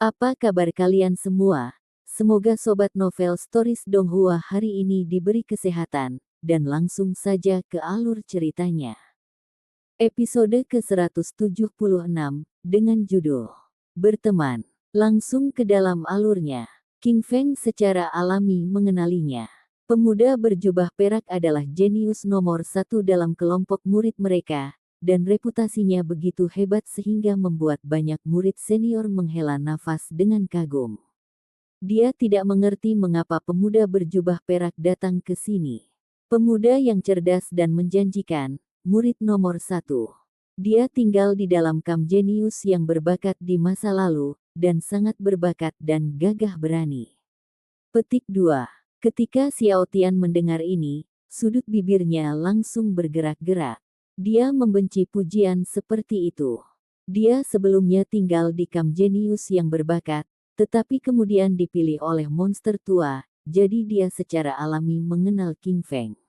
Apa kabar kalian semua? Semoga Sobat Novel Stories Donghua hari ini diberi kesehatan, dan langsung saja ke alur ceritanya. Episode ke-176, dengan judul Berteman. Langsung ke dalam alurnya. King Feng secara alami mengenalinya. Pemuda berjubah perak adalah jenius nomor satu dalam kelompok murid mereka, dan reputasinya begitu hebat sehingga membuat banyak murid senior menghela nafas dengan kagum. Dia tidak mengerti mengapa pemuda berjubah perak datang ke sini. Pemuda yang cerdas dan menjanjikan, murid nomor satu. Dia tinggal di dalam kamp jenius yang berbakat di masa lalu, dan sangat berbakat dan gagah berani. Petik 2. Ketika Xiao Tian mendengar ini, sudut bibirnya langsung bergerak-gerak. Dia membenci pujian seperti itu. Dia sebelumnya tinggal di kamp jenius yang berbakat, tetapi kemudian dipilih oleh monster tua, jadi dia secara alami mengenal King Feng.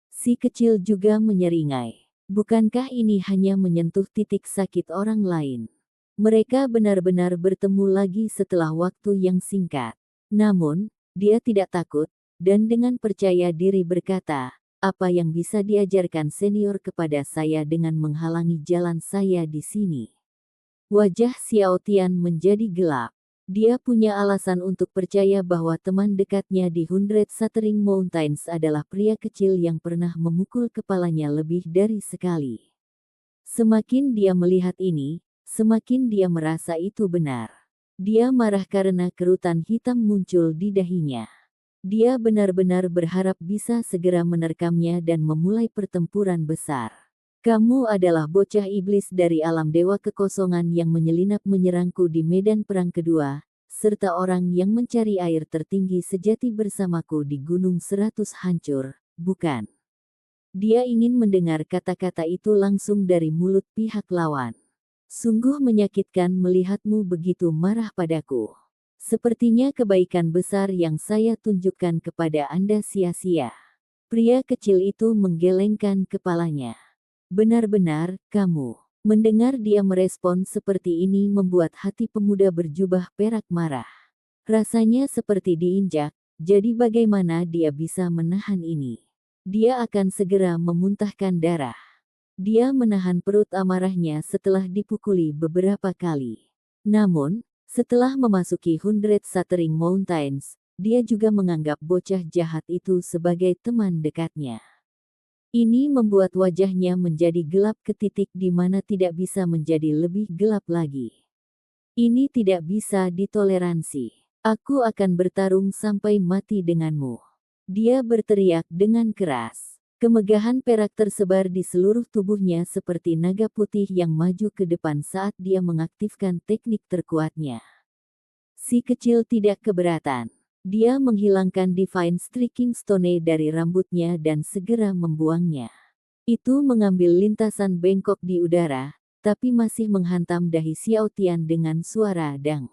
Si kecil juga menyeringai. Bukankah ini hanya menyentuh titik sakit orang lain? Mereka benar-benar bertemu lagi setelah waktu yang singkat. Namun, dia tidak takut, dan dengan percaya diri berkata, apa yang bisa diajarkan senior kepada saya dengan menghalangi jalan saya di sini? Wajah Xiao Tian menjadi gelap. Dia punya alasan untuk percaya bahwa teman dekatnya di Hundred Shattering Mountains adalah pria kecil yang pernah memukul kepalanya lebih dari sekali. Semakin dia melihat ini, semakin dia merasa itu benar. Dia marah karena kerutan hitam muncul di dahinya. Dia benar-benar berharap bisa segera menerkamnya dan memulai pertempuran besar. Kamu adalah bocah iblis dari alam dewa kekosongan yang menyelinap menyerangku di medan perang kedua, serta orang yang mencari air tertinggi sejati bersamaku di Gunung 100 Hancur, bukan? Dia ingin mendengar kata-kata itu langsung dari mulut pihak lawan. Sungguh menyakitkan melihatmu begitu marah padaku. Sepertinya kebaikan besar yang saya tunjukkan kepada Anda sia-sia. Pria kecil itu menggelengkan kepalanya. Benar-benar, kamu. Mendengar dia merespon seperti ini membuat hati pemuda berjubah perak marah. Rasanya seperti diinjak, jadi bagaimana dia bisa menahan ini? Dia akan segera memuntahkan darah. Dia menahan perut amarahnya setelah dipukuli beberapa kali. Namun, setelah memasuki Hundred Shattering Mountains, dia juga menganggap bocah jahat itu sebagai teman dekatnya. Ini membuat wajahnya menjadi gelap ke titik di mana tidak bisa menjadi lebih gelap lagi. Ini tidak bisa ditoleransi. Aku akan bertarung sampai mati denganmu. Dia berteriak dengan keras. Kemegahan perak tersebar di seluruh tubuhnya seperti naga putih yang maju ke depan saat dia mengaktifkan teknik terkuatnya. Si kecil tidak keberatan. Dia menghilangkan Divine Striking Stone dari rambutnya dan segera membuangnya. Itu mengambil lintasan bengkok di udara, tapi masih menghantam dahi Xiao Tian dengan suara dang.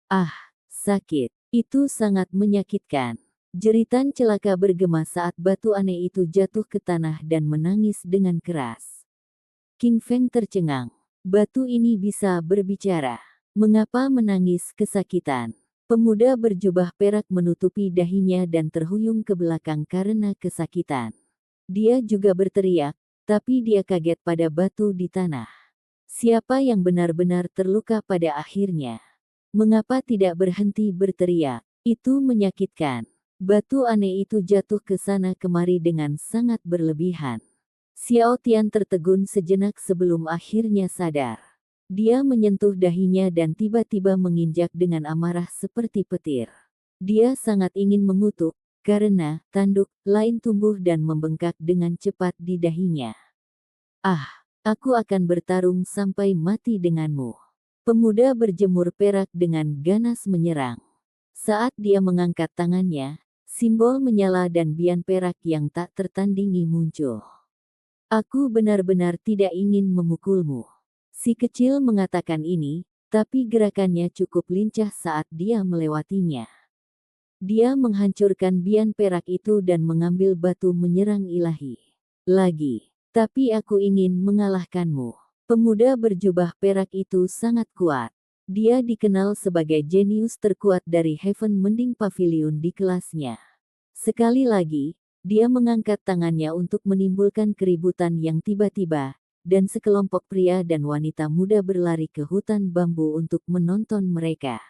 Ah, sakit. Itu sangat menyakitkan. Jeritan celaka bergema saat batu aneh itu jatuh ke tanah dan menangis dengan keras. King Feng tercengang. Batu ini bisa berbicara. Mengapa menangis kesakitan? Pemuda berjubah perak menutupi dahinya dan terhuyung ke belakang karena kesakitan. Dia juga berteriak, tapi dia kaget pada batu di tanah. Siapa yang benar-benar terluka pada akhirnya? Mengapa tidak berhenti berteriak? Itu menyakitkan. Batu aneh itu jatuh ke sana kemari dengan sangat berlebihan. Xiao Tian tertegun sejenak sebelum akhirnya sadar. Dia menyentuh dahinya dan tiba-tiba menginjak dengan amarah seperti petir. Dia sangat ingin mengutuk, karena tanduk lain tumbuh dan membengkak dengan cepat di dahinya. Ah, aku akan bertarung sampai mati denganmu. Pemuda berjemur perak dengan ganas menyerang. Saat dia mengangkat tangannya, simbol menyala dan bian perak yang tak tertandingi muncul. Aku benar-benar tidak ingin memukulmu. Si kecil mengatakan ini, tapi gerakannya cukup lincah saat dia melewatinya. Dia menghancurkan bian perak itu dan mengambil batu menyerang ilahi. Lagi, tapi aku ingin mengalahkanmu. Pemuda berjubah perak itu sangat kuat. Dia dikenal sebagai jenius terkuat dari Heaven Mending Pavilion di kelasnya. Sekali lagi, dia mengangkat tangannya untuk menimbulkan keributan yang tiba-tiba, dan sekelompok pria dan wanita muda berlari ke hutan bambu untuk menonton mereka.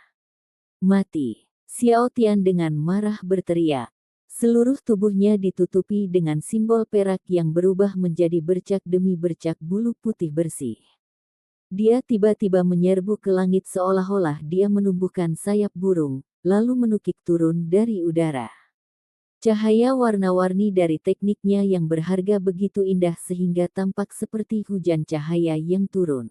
Mati! Xiao Tian dengan marah berteriak. Seluruh tubuhnya ditutupi dengan simbol perak yang berubah menjadi bercak demi bercak bulu putih bersih. Dia tiba-tiba menyerbu ke langit seolah-olah dia menumbuhkan sayap burung, lalu menukik turun dari udara. Cahaya warna-warni dari tekniknya yang berharga begitu indah sehingga tampak seperti hujan cahaya yang turun.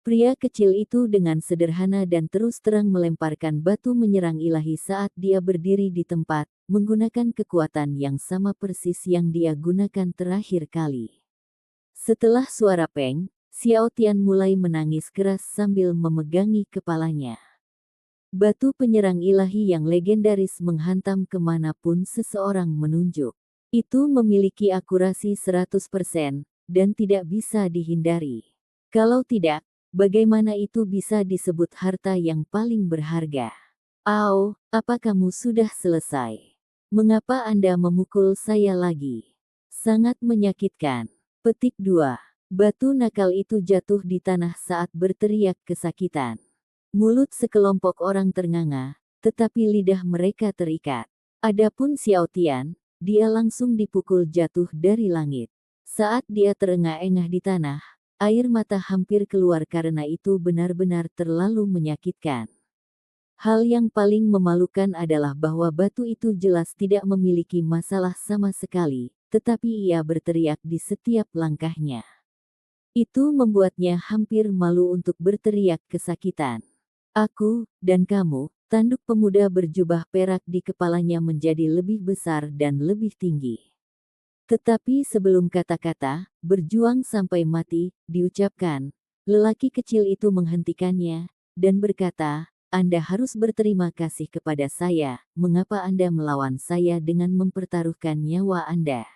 Pria kecil itu dengan sederhana dan terus terang melemparkan batu menyerang ilahi saat dia berdiri di tempat, menggunakan kekuatan yang sama persis yang dia gunakan terakhir kali. Setelah suara peng, Xiao Tian mulai menangis keras sambil memegangi kepalanya. Batu penyerang ilahi yang legendaris menghantam kemanapun seseorang menunjuk. Itu memiliki akurasi 100%, dan tidak bisa dihindari. Kalau tidak, bagaimana itu bisa disebut harta yang paling berharga? Au, apa kamu sudah selesai? Mengapa Anda memukul saya lagi? Sangat menyakitkan. Petik 2. Batu nakal itu jatuh di tanah saat berteriak kesakitan. Mulut sekelompok orang ternganga, tetapi lidah mereka terikat. Adapun Xiao Tian, dia langsung dipukul jatuh dari langit. Saat dia terengah-engah di tanah, air mata hampir keluar karena itu benar-benar terlalu menyakitkan. Hal yang paling memalukan adalah bahwa batu itu jelas tidak memiliki masalah sama sekali, tetapi ia berteriak di setiap langkahnya. Itu membuatnya hampir malu untuk berteriak kesakitan. Aku, dan kamu, tanduk pemuda berjubah perak di kepalanya menjadi lebih besar dan lebih tinggi. Tetapi sebelum kata-kata, berjuang sampai mati, diucapkan, lelaki kecil itu menghentikannya, dan berkata, Anda harus berterima kasih kepada saya, mengapa Anda melawan saya dengan mempertaruhkan nyawa Anda?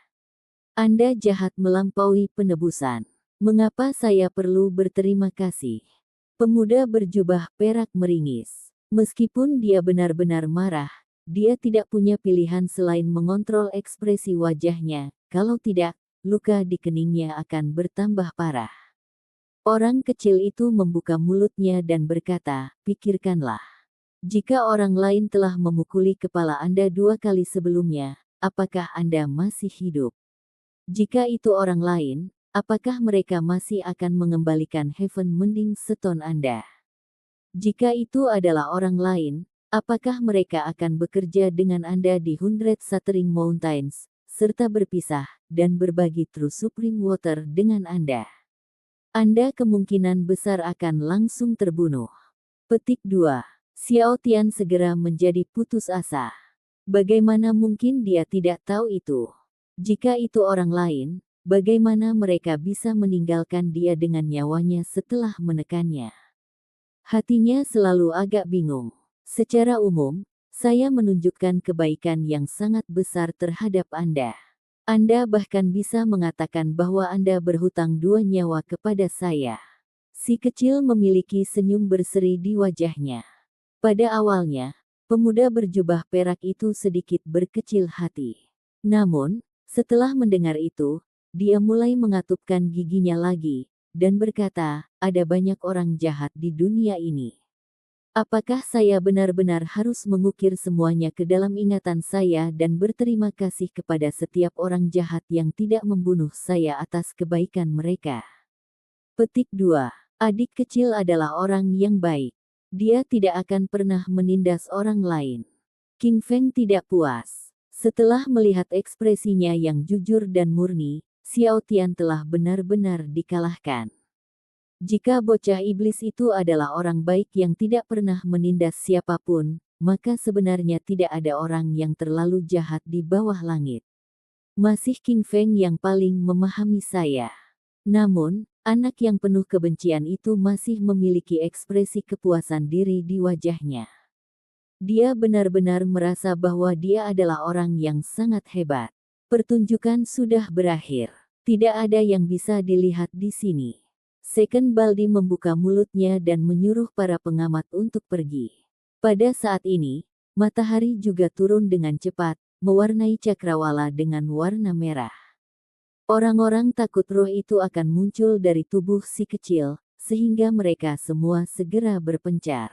Anda jahat melampaui penebusan. Mengapa saya perlu berterima kasih? Pemuda berjubah perak meringis. Meskipun dia benar-benar marah, dia tidak punya pilihan selain mengontrol ekspresi wajahnya, kalau tidak, luka di keningnya akan bertambah parah. Orang kecil itu membuka mulutnya dan berkata, pikirkanlah. Jika orang lain telah memukuli kepala Anda 2 kali sebelumnya, apakah Anda masih hidup? Jika itu orang lain, apakah mereka masih akan mengembalikan Heaven Mending Stone Anda? Jika itu adalah orang lain, apakah mereka akan bekerja dengan Anda di 100 Shattering Mountains, serta berpisah, dan berbagi True Supreme Water dengan Anda? Anda kemungkinan besar akan langsung terbunuh. Petik 2. Xiao Tian segera menjadi putus asa. Bagaimana mungkin dia tidak tahu itu? Jika itu orang lain, bagaimana mereka bisa meninggalkan dia dengan nyawanya setelah menekannya? Hatinya selalu agak bingung. Secara umum, saya menunjukkan kebaikan yang sangat besar terhadap Anda. Anda bahkan bisa mengatakan bahwa Anda berhutang 2 nyawa kepada saya. Si kecil memiliki senyum berseri di wajahnya. Pada awalnya, pemuda berjubah perak itu sedikit berkecil hati. Namun, setelah mendengar itu, dia mulai mengatupkan giginya lagi, dan berkata, ada banyak orang jahat di dunia ini. Apakah saya benar-benar harus mengukir semuanya ke dalam ingatan saya dan berterima kasih kepada setiap orang jahat yang tidak membunuh saya atas kebaikan mereka? Petik 2. Adik kecil adalah orang yang baik. Dia tidak akan pernah menindas orang lain. King Feng tidak puas. Setelah melihat ekspresinya yang jujur dan murni, Xiao Tian telah benar-benar dikalahkan. Jika bocah iblis itu adalah orang baik yang tidak pernah menindas siapapun, maka sebenarnya tidak ada orang yang terlalu jahat di bawah langit. Masih King Feng yang paling memahami saya. Namun, anak yang penuh kebencian itu masih memiliki ekspresi kepuasan diri di wajahnya. Dia benar-benar merasa bahwa dia adalah orang yang sangat hebat. Pertunjukan sudah berakhir. Tidak ada yang bisa dilihat di sini. Second Baldi membuka mulutnya dan menyuruh para pengamat untuk pergi. Pada saat ini, matahari juga turun dengan cepat, mewarnai cakrawala dengan warna merah. Orang-orang takut roh itu akan muncul dari tubuh si kecil, sehingga mereka semua segera berpencar.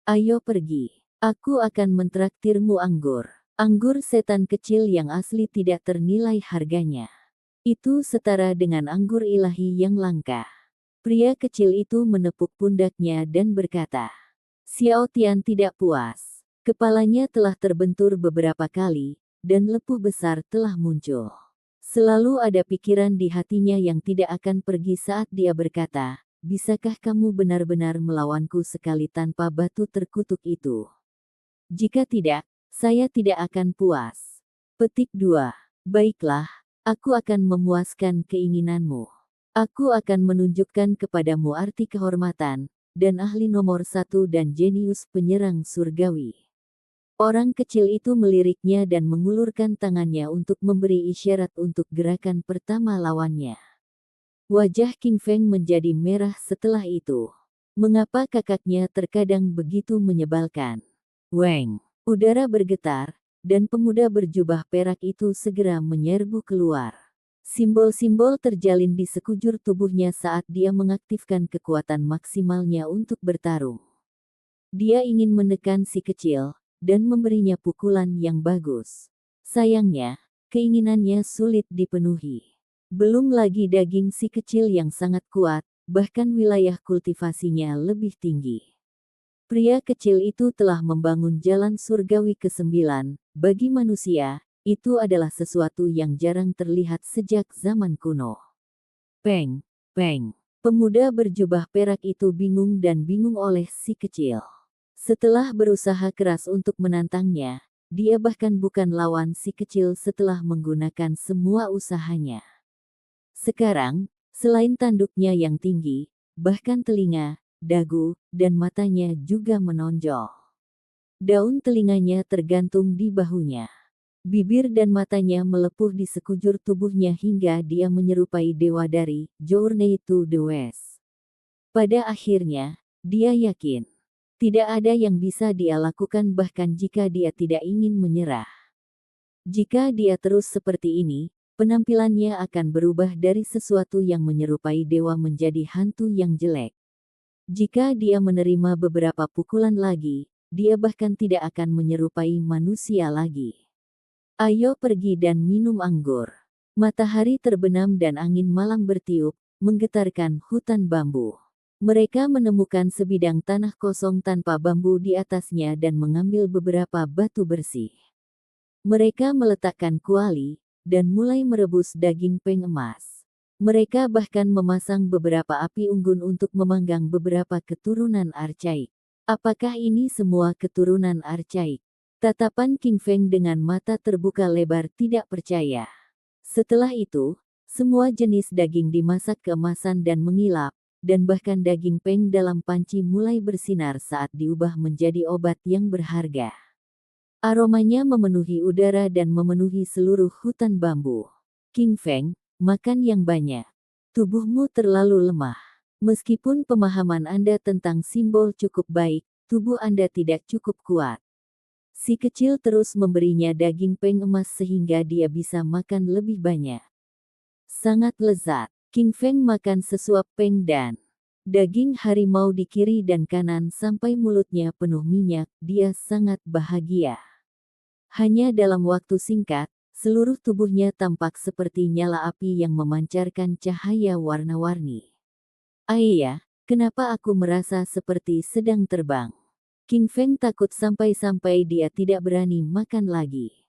Ayo pergi. Aku akan mentraktirmu anggur. Anggur setan kecil yang asli tidak ternilai harganya. Itu setara dengan anggur ilahi yang langka. Pria kecil itu menepuk pundaknya dan berkata, Xiao Tian tidak puas. Kepalanya telah terbentur beberapa kali, dan lepuh besar telah muncul. Selalu ada pikiran di hatinya yang tidak akan pergi saat dia berkata, bisakah kamu benar-benar melawanku sekali tanpa batu terkutuk itu? Jika tidak, saya tidak akan puas. Petik 2. Baiklah, aku akan memuaskan keinginanmu. Aku akan menunjukkan kepadamu arti kehormatan, dan ahli nomor 1 dan jenius penyerang surgawi. Orang kecil itu meliriknya dan mengulurkan tangannya untuk memberi isyarat untuk gerakan pertama lawannya. Wajah King Feng menjadi merah setelah itu. Mengapa kakaknya terkadang begitu menyebalkan? Weng! Udara bergetar, dan pemuda berjubah perak itu segera menyerbu keluar. Simbol-simbol terjalin di sekujur tubuhnya saat dia mengaktifkan kekuatan maksimalnya untuk bertarung. Dia ingin menekan si kecil, dan memberinya pukulan yang bagus. Sayangnya, keinginannya sulit dipenuhi. Belum lagi daging si kecil yang sangat kuat, bahkan wilayah kultivasinya lebih tinggi. Pria kecil itu telah membangun jalan surgawi ke-9, bagi manusia, itu adalah sesuatu yang jarang terlihat sejak zaman kuno. Peng, peng. Pemuda berjubah perak itu bingung dan bingung oleh si kecil. Setelah berusaha keras untuk menantangnya, dia bahkan bukan lawan si kecil setelah menggunakan semua usahanya. Sekarang, selain tanduknya yang tinggi, bahkan telinga, dagu, dan matanya juga menonjol. Daun telinganya tergantung di bahunya. Bibir dan matanya melepuh di sekujur tubuhnya hingga dia menyerupai dewa dari Journey to the West. Pada akhirnya, dia yakin tidak ada yang bisa dia lakukan bahkan jika dia tidak ingin menyerah. Jika dia terus seperti ini, penampilannya akan berubah dari sesuatu yang menyerupai dewa menjadi hantu yang jelek. Jika dia menerima beberapa pukulan lagi, dia bahkan tidak akan menyerupai manusia lagi. Ayo pergi dan minum anggur. Matahari terbenam dan angin malam bertiup, menggetarkan hutan bambu. Mereka menemukan sebidang tanah kosong tanpa bambu di atasnya dan mengambil beberapa batu bersih. Mereka meletakkan kuali, dan mulai merebus daging peng emas. Mereka bahkan memasang beberapa api unggun untuk memanggang beberapa keturunan archaik. Apakah ini semua keturunan archaik? Tatapan King Feng dengan mata terbuka lebar tidak percaya. Setelah itu, semua jenis daging dimasak keemasan dan mengilap, dan bahkan daging peng dalam panci mulai bersinar saat diubah menjadi obat yang berharga. Aromanya memenuhi udara dan memenuhi seluruh hutan bambu. King Feng, makan yang banyak. Tubuhmu terlalu lemah. Meskipun pemahaman Anda tentang simbol cukup baik, tubuh Anda tidak cukup kuat. Si kecil terus memberinya daging peng emas sehingga dia bisa makan lebih banyak. Sangat lezat. King Feng makan sesuap peng dan daging harimau di kiri dan kanan sampai mulutnya penuh minyak. Dia sangat bahagia. Hanya dalam waktu singkat, seluruh tubuhnya tampak seperti nyala api yang memancarkan cahaya warna-warni. Ayah, kenapa aku merasa seperti sedang terbang? King Feng takut sampai-sampai dia tidak berani makan lagi.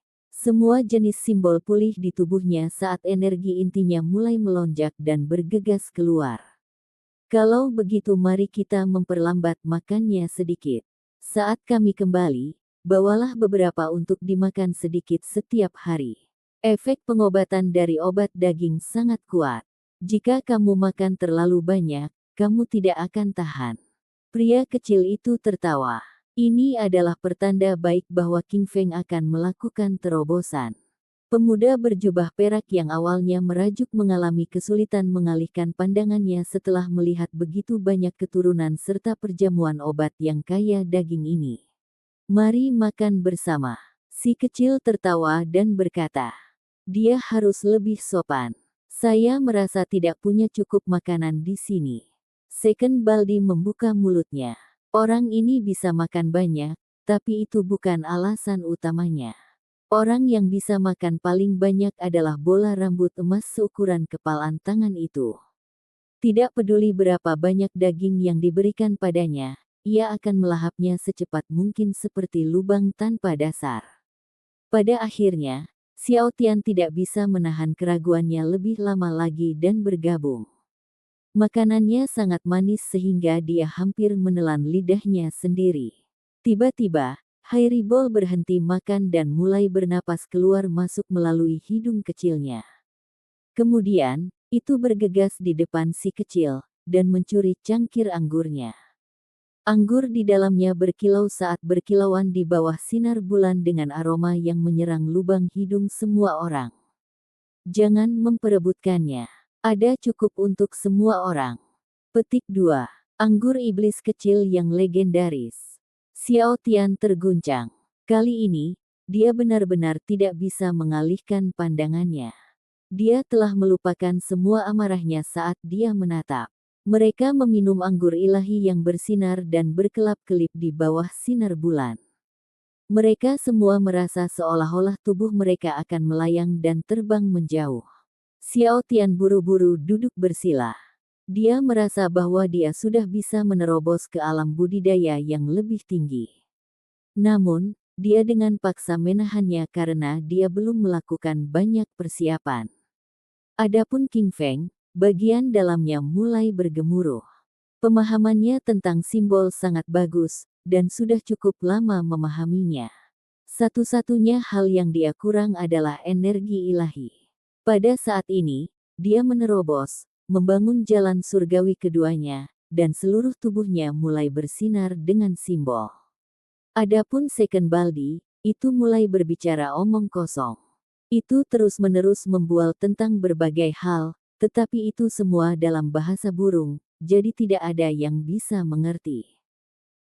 Semua jenis simbol pulih di tubuhnya saat energi intinya mulai melonjak dan bergegas keluar. Kalau begitu mari kita memperlambat makannya sedikit. Saat kami kembali, bawalah beberapa untuk dimakan sedikit setiap hari. Efek pengobatan dari obat daging sangat kuat. Jika kamu makan terlalu banyak, kamu tidak akan tahan. Pria kecil itu tertawa. Ini adalah pertanda baik bahwa King Feng akan melakukan terobosan. Pemuda berjubah perak yang awalnya merajuk mengalami kesulitan mengalihkan pandangannya setelah melihat begitu banyak keturunan serta perjamuan obat yang kaya daging ini. "Mari makan bersama." Si kecil tertawa dan berkata, "Dia harus lebih sopan. Saya merasa tidak punya cukup makanan di sini." Second Baldi membuka mulutnya. Orang ini bisa makan banyak, tapi itu bukan alasan utamanya. Orang yang bisa makan paling banyak adalah bola rambut emas seukuran kepalan tangan itu. Tidak peduli berapa banyak daging yang diberikan padanya, ia akan melahapnya secepat mungkin seperti lubang tanpa dasar. Pada akhirnya, Xiao Tian tidak bisa menahan keraguannya lebih lama lagi dan bergabung. Makanannya sangat manis sehingga dia hampir menelan lidahnya sendiri. Tiba-tiba, Hairibol berhenti makan dan mulai bernapas keluar masuk melalui hidung kecilnya. Kemudian, itu bergegas di depan si kecil, dan mencuri cangkir anggurnya. Anggur di dalamnya berkilau saat berkilauan di bawah sinar bulan dengan aroma yang menyerang lubang hidung semua orang. Jangan memperebutkannya. Ada cukup untuk semua orang. Petik 2. Anggur iblis kecil yang legendaris. Xiao Tian terguncang. Kali ini, dia benar-benar tidak bisa mengalihkan pandangannya. Dia telah melupakan semua amarahnya saat dia menatap. Mereka meminum anggur ilahi yang bersinar dan berkelap-kelip di bawah sinar bulan. Mereka semua merasa seolah-olah tubuh mereka akan melayang dan terbang menjauh. Xiao Tian buru-buru duduk bersila. Dia merasa bahwa dia sudah bisa menerobos ke alam budidaya yang lebih tinggi. Namun, dia dengan paksa menahannya karena dia belum melakukan banyak persiapan. Adapun King Feng, bagian dalamnya mulai bergemuruh. Pemahamannya tentang simbol sangat bagus, dan sudah cukup lama memahaminya. Satu-satunya hal yang dia kurang adalah energi ilahi. Pada saat ini, dia menerobos, membangun jalan surgawi keduanya, dan seluruh tubuhnya mulai bersinar dengan simbol. Adapun Second Baldi, itu mulai berbicara omong kosong. Itu terus-menerus membual tentang berbagai hal, tetapi itu semua dalam bahasa burung, jadi tidak ada yang bisa mengerti.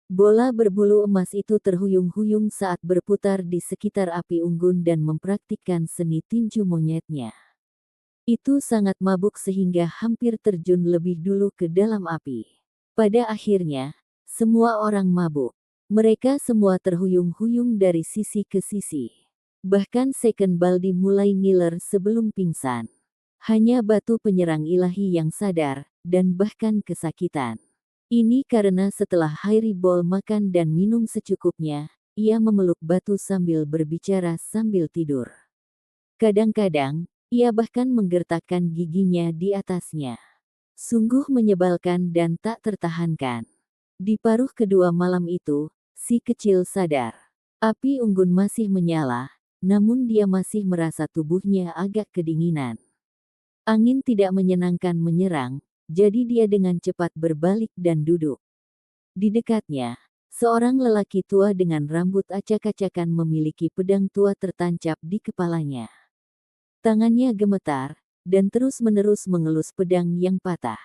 Bola berbulu emas itu terhuyung-huyung saat berputar di sekitar api unggun dan mempraktikkan seni tinju monyetnya. Itu sangat mabuk sehingga hampir terjun lebih dulu ke dalam api. Pada akhirnya, semua orang mabuk. Mereka semua terhuyung-huyung dari sisi ke sisi. Bahkan Second Baldi mulai ngiler sebelum pingsan. Hanya batu penyerang ilahi yang sadar, dan bahkan kesakitan. Ini karena setelah Hairibol makan dan minum secukupnya, ia memeluk batu sambil berbicara sambil tidur. Kadang-kadang, ia bahkan menggertakkan giginya di atasnya. Sungguh menyebalkan dan tak tertahankan. Di paruh kedua malam itu, si kecil sadar. Api unggun masih menyala, namun dia masih merasa tubuhnya agak kedinginan. Angin tidak menyenangkan menyerang, jadi dia dengan cepat berbalik dan duduk. Di dekatnya, seorang lelaki tua dengan rambut acak-acakan memiliki pedang tua tertancap di kepalanya. Tangannya gemetar, dan terus-menerus mengelus pedang yang patah.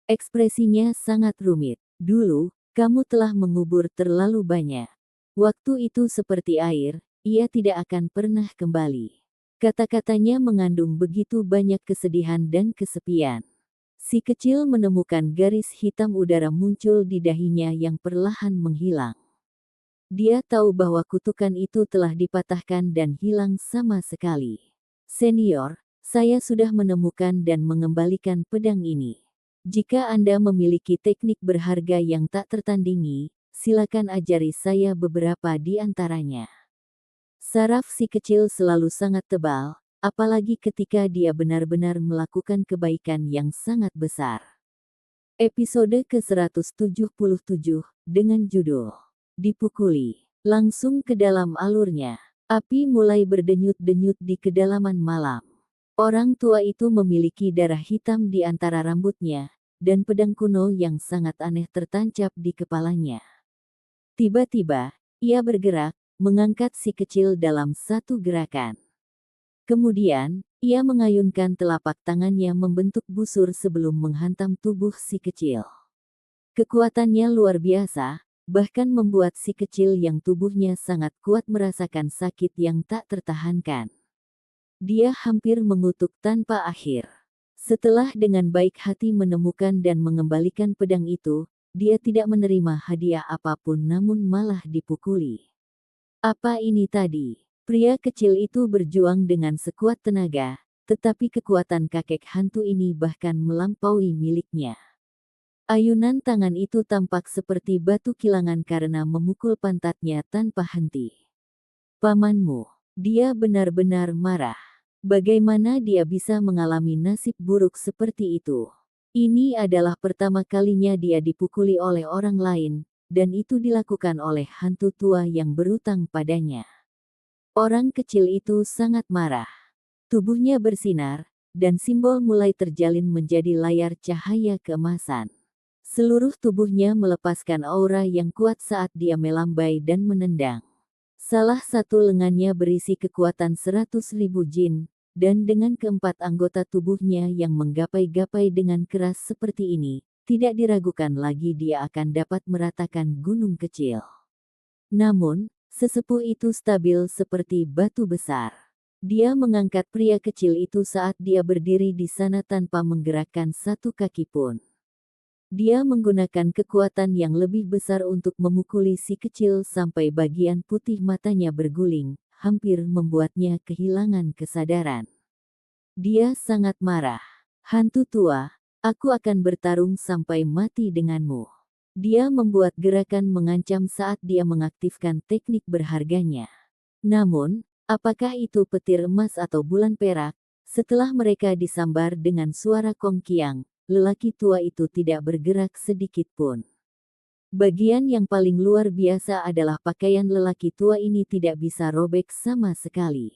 Ekspresinya sangat rumit. "Dulu, kamu telah mengubur terlalu banyak. Waktu itu seperti air, ia tidak akan pernah kembali." Kata-katanya mengandung begitu banyak kesedihan dan kesepian. Si kecil menemukan garis hitam udara muncul di dahinya yang perlahan menghilang. Dia tahu bahwa kutukan itu telah dipatahkan dan hilang sama sekali. "Senior, saya sudah menemukan dan mengembalikan pedang ini. Jika Anda memiliki teknik berharga yang tak tertandingi, silakan ajari saya beberapa di antaranya." Saraf si kecil selalu sangat tebal, apalagi ketika dia benar-benar melakukan kebaikan yang sangat besar. Episode ke-177, dengan judul "Dipukuli", langsung ke dalam alurnya. Api mulai berdenyut-denyut di kedalaman malam. Orang tua itu memiliki darah hitam di antara rambutnya, dan pedang kuno yang sangat aneh tertancap di kepalanya. Tiba-tiba, ia bergerak, mengangkat si kecil dalam satu gerakan. Kemudian, ia mengayunkan telapak tangannya membentuk busur sebelum menghantam tubuh si kecil. Kekuatannya luar biasa, bahkan membuat si kecil yang tubuhnya sangat kuat merasakan sakit yang tak tertahankan. Dia hampir mengutuk tanpa akhir. Setelah dengan baik hati menemukan dan mengembalikan pedang itu, dia tidak menerima hadiah apapun namun malah dipukuli. Apa ini tadi? Pria kecil itu berjuang dengan sekuat tenaga, tetapi kekuatan kakek hantu ini bahkan melampaui miliknya. Ayunan tangan itu tampak seperti batu kilangan karena memukul pantatnya tanpa henti. Pamanmu, dia benar-benar marah. Bagaimana dia bisa mengalami nasib buruk seperti itu? Ini adalah pertama kalinya dia dipukuli oleh orang lain, dan itu dilakukan oleh hantu tua yang berutang padanya. Orang kecil itu sangat marah. Tubuhnya bersinar, dan simbol mulai terjalin menjadi layar cahaya keemasan. Seluruh tubuhnya melepaskan aura yang kuat saat dia melambai dan menendang. Salah satu lengannya berisi kekuatan 100.000 jin, dan dengan keempat anggota tubuhnya yang menggapai-gapai dengan keras seperti ini, tidak diragukan lagi dia akan dapat meratakan gunung kecil. Namun, sesepuh itu stabil seperti batu besar. Dia mengangkat pria kecil itu saat dia berdiri di sana tanpa menggerakkan satu kaki pun. Dia menggunakan kekuatan yang lebih besar untuk memukuli si kecil sampai bagian putih matanya berguling, hampir membuatnya kehilangan kesadaran. Dia sangat marah. Hantu tua, aku akan bertarung sampai mati denganmu. Dia membuat gerakan mengancam saat dia mengaktifkan teknik berharganya. Namun, apakah itu petir emas atau bulan perak? Setelah mereka disambar dengan suara kongkiang, lelaki tua itu tidak bergerak sedikit pun. Bagian yang paling luar biasa adalah pakaian lelaki tua ini tidak bisa robek sama sekali.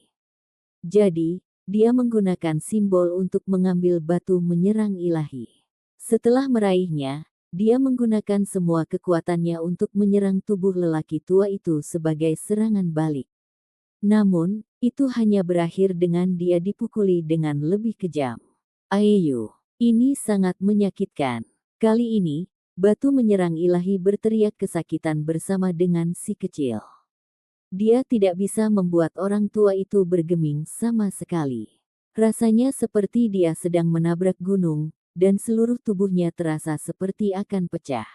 Jadi, dia menggunakan simbol untuk mengambil batu menyerang ilahi. Setelah meraihnya, dia menggunakan semua kekuatannya untuk menyerang tubuh lelaki tua itu sebagai serangan balik. Namun, itu hanya berakhir dengan dia dipukuli dengan lebih kejam. Ayo. Ini sangat menyakitkan. Kali ini, batu menyerang ilahi berteriak kesakitan bersama dengan si kecil. Dia tidak bisa membuat orang tua itu bergeming sama sekali. Rasanya seperti dia sedang menabrak gunung, dan seluruh tubuhnya terasa seperti akan pecah.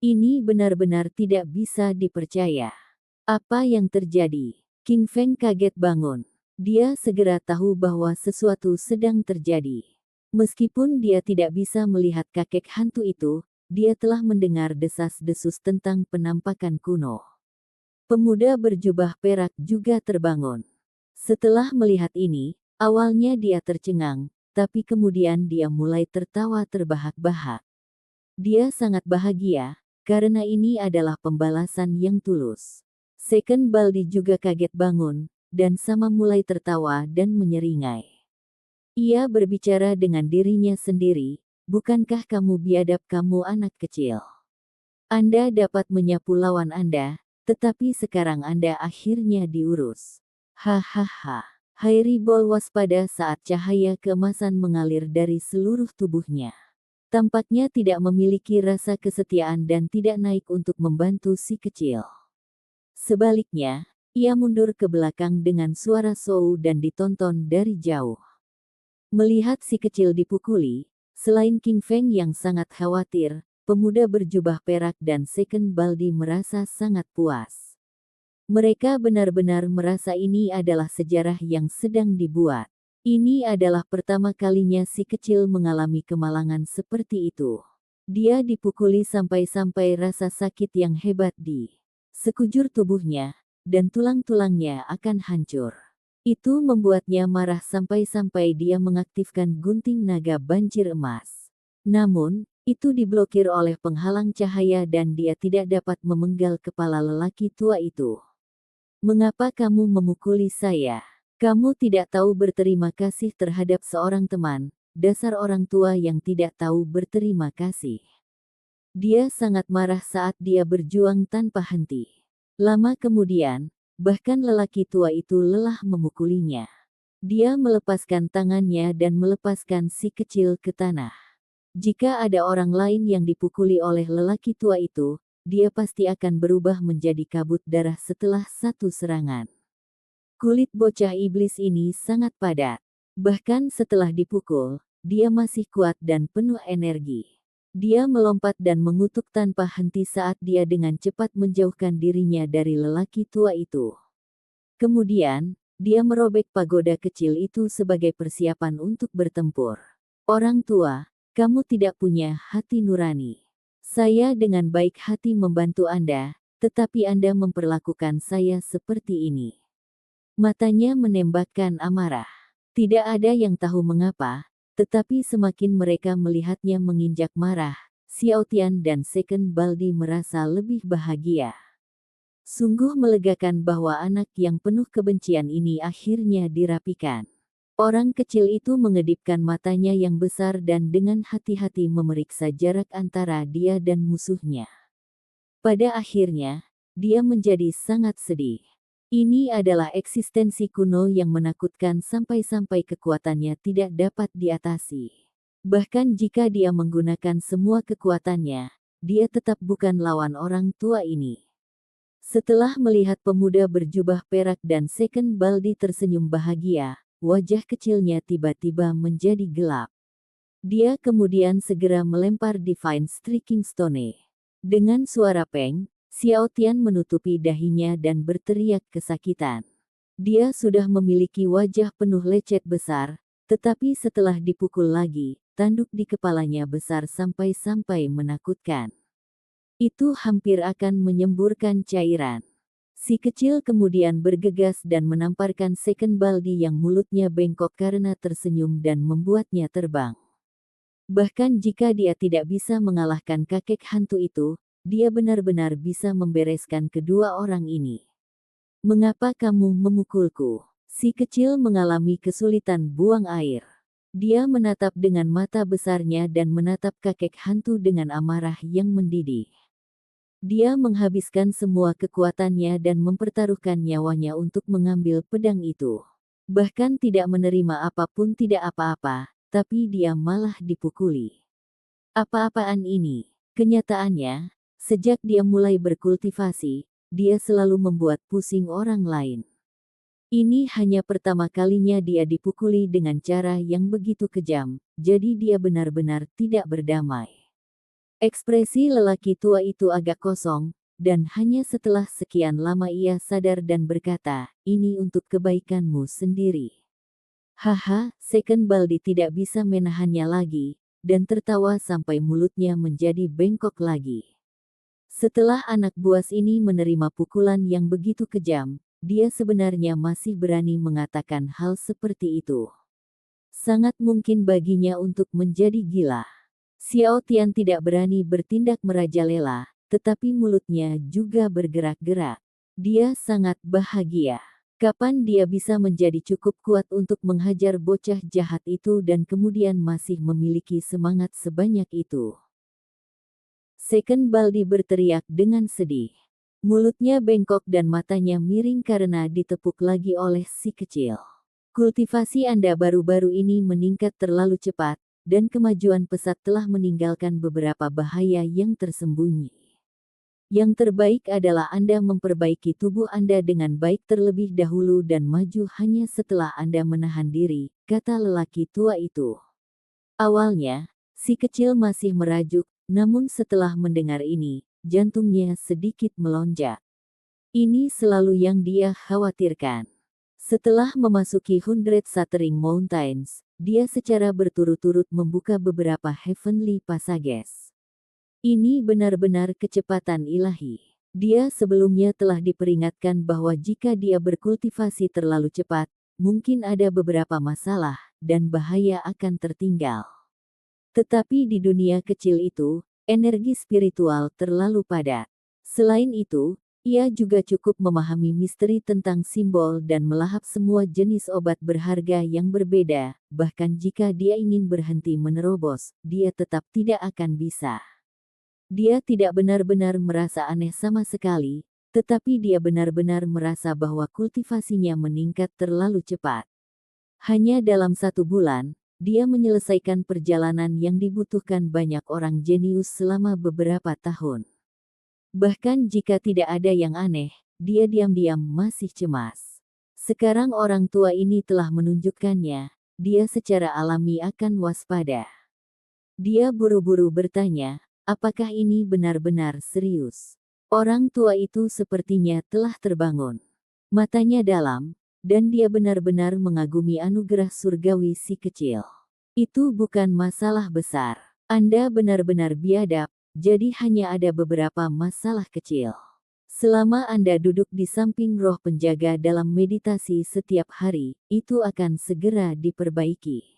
Ini benar-benar tidak bisa dipercaya. Apa yang terjadi? King Feng kaget bangun. Dia segera tahu bahwa sesuatu sedang terjadi. Meskipun dia tidak bisa melihat kakek hantu itu, dia telah mendengar desas-desus tentang penampakan kuno. Pemuda berjubah perak juga terbangun. Setelah melihat ini, awalnya dia tercengang, tapi kemudian dia mulai tertawa terbahak-bahak. Dia sangat bahagia, karena ini adalah pembalasan yang tulus. Second Baldi juga kaget bangun, dan sama mulai tertawa dan menyeringai. Ia berbicara dengan dirinya sendiri, bukankah kamu biadab kamu anak kecil? Anda dapat menyapu lawan Anda, tetapi sekarang Anda akhirnya diurus. Hahaha. Hairibol waspada saat cahaya keemasan mengalir dari seluruh tubuhnya. Tampaknya tidak memiliki rasa kesetiaan dan tidak naik untuk membantu si kecil. Sebaliknya, ia mundur ke belakang dengan suara sou dan ditonton dari jauh. Melihat si kecil dipukuli, selain King Feng yang sangat khawatir, pemuda berjubah perak dan Second Baldi merasa sangat puas. Mereka benar-benar merasa ini adalah sejarah yang sedang dibuat. Ini adalah pertama kalinya si kecil mengalami kemalangan seperti itu. Dia dipukuli sampai-sampai rasa sakit yang hebat di sekujur tubuhnya, dan tulang-tulangnya akan hancur. Itu membuatnya marah sampai-sampai dia mengaktifkan gunting naga banjir emas. Namun, itu diblokir oleh penghalang cahaya dan dia tidak dapat memenggal kepala lelaki tua itu. Mengapa kamu memukuli saya? Kamu tidak tahu berterima kasih terhadap seorang teman, dasar orang tua yang tidak tahu berterima kasih. Dia sangat marah saat dia berjuang tanpa henti. Lama kemudian, bahkan lelaki tua itu lelah memukulinya. Dia melepaskan tangannya dan melepaskan si kecil ke tanah. Jika ada orang lain yang dipukuli oleh lelaki tua itu, dia pasti akan berubah menjadi kabut darah setelah satu serangan. Kulit bocah iblis ini sangat padat. Bahkan setelah dipukul, dia masih kuat dan penuh energi. Dia melompat dan mengutuk tanpa henti saat dia dengan cepat menjauhkan dirinya dari lelaki tua itu. Kemudian, dia merobek pagoda kecil itu sebagai persiapan untuk bertempur. Orang tua, kamu tidak punya hati nurani. Saya dengan baik hati membantu Anda, tetapi Anda memperlakukan saya seperti ini. Matanya menembakkan amarah. Tidak ada yang tahu mengapa, tetapi semakin mereka melihatnya menginjak marah, Xiao Tian dan Second Baldi merasa lebih bahagia. Sungguh melegakan bahwa anak yang penuh kebencian ini akhirnya dirapikan. Orang kecil itu mengedipkan matanya yang besar dan dengan hati-hati memeriksa jarak antara dia dan musuhnya. Pada akhirnya, dia menjadi sangat sedih. Ini adalah eksistensi kuno yang menakutkan sampai-sampai kekuatannya tidak dapat diatasi. Bahkan jika dia menggunakan semua kekuatannya, dia tetap bukan lawan orang tua ini. Setelah melihat pemuda berjubah perak dan Second Baldi tersenyum bahagia, wajah kecilnya tiba-tiba menjadi gelap. Dia kemudian segera melempar Divine Striking Stone. Dengan suara peng, Xiao Tian menutupi dahinya dan berteriak kesakitan. Dia sudah memiliki wajah penuh lecet besar, tetapi setelah dipukul lagi, tanduk di kepalanya besar sampai-sampai menakutkan. Itu hampir akan menyemburkan cairan. Si kecil kemudian bergegas dan menamparkan Second Baldi yang mulutnya bengkok karena tersenyum dan membuatnya terbang. Bahkan jika dia tidak bisa mengalahkan kakek hantu itu, dia benar-benar bisa membereskan kedua orang ini. Mengapa kamu memukulku? Si kecil mengalami kesulitan buang air. Dia menatap dengan mata besarnya dan menatap kakek hantu dengan amarah yang mendidih. Dia menghabiskan semua kekuatannya dan mempertaruhkan nyawanya untuk mengambil pedang itu. Bahkan tidak menerima apapun tidak apa-apa, tapi dia malah dipukuli. Apa-apaan ini? Kenyataannya, sejak dia mulai berkultivasi, dia selalu membuat pusing orang lain. Ini hanya pertama kalinya dia dipukuli dengan cara yang begitu kejam, jadi dia benar-benar tidak berdamai. Ekspresi lelaki tua itu agak kosong, dan hanya setelah sekian lama ia sadar dan berkata, "Ini untuk kebaikanmu sendiri." Haha, Second Baldi tidak bisa menahannya lagi, dan tertawa sampai mulutnya menjadi bengkok lagi. Setelah anak buas ini menerima pukulan yang begitu kejam, dia sebenarnya masih berani mengatakan hal seperti itu. Sangat mungkin baginya untuk menjadi gila. Xiao Tian tidak berani bertindak merajalela, tetapi mulutnya juga bergerak-gerak. Dia sangat bahagia. Kapan dia bisa menjadi cukup kuat untuk menghajar bocah jahat itu dan kemudian masih memiliki semangat sebanyak itu? Second Baldi berteriak dengan sedih. Mulutnya bengkok dan matanya miring karena ditepuk lagi oleh si kecil. Kultivasi Anda baru-baru ini meningkat terlalu cepat, dan kemajuan pesat telah meninggalkan beberapa bahaya yang tersembunyi. Yang terbaik adalah Anda memperbaiki tubuh Anda dengan baik terlebih dahulu dan maju hanya setelah Anda menahan diri, kata lelaki tua itu. Awalnya, si kecil masih merajuk, namun setelah mendengar ini, jantungnya sedikit melonjak. Ini selalu yang dia khawatirkan. Setelah memasuki Hundred Shattering Mountains, dia secara berturut-turut membuka beberapa Heavenly Passages. Ini benar-benar kecepatan ilahi. Dia sebelumnya telah diperingatkan bahwa jika dia berkultivasi terlalu cepat, mungkin ada beberapa masalah, dan bahaya akan tertinggal. Tetapi di dunia kecil itu, energi spiritual terlalu padat. Selain itu, ia juga cukup memahami misteri tentang simbol dan melahap semua jenis obat berharga yang berbeda, bahkan jika dia ingin berhenti menerobos, dia tetap tidak akan bisa. Dia tidak benar-benar merasa aneh sama sekali, tetapi dia benar-benar merasa bahwa kultivasinya meningkat terlalu cepat. Hanya dalam 1 bulan, dia menyelesaikan perjalanan yang dibutuhkan banyak orang jenius selama beberapa tahun. Bahkan jika tidak ada yang aneh, dia diam-diam masih cemas. Sekarang orang tua ini telah menunjukkannya, dia secara alami akan waspada. Dia buru-buru bertanya, apakah ini benar-benar serius? Orang tua itu sepertinya telah terbangun. Matanya dalam, dan dia benar-benar mengagumi anugerah surgawi si kecil. Itu bukan masalah besar. Anda benar-benar biadab, jadi hanya ada beberapa masalah kecil. Selama Anda duduk di samping roh penjaga dalam meditasi setiap hari, itu akan segera diperbaiki.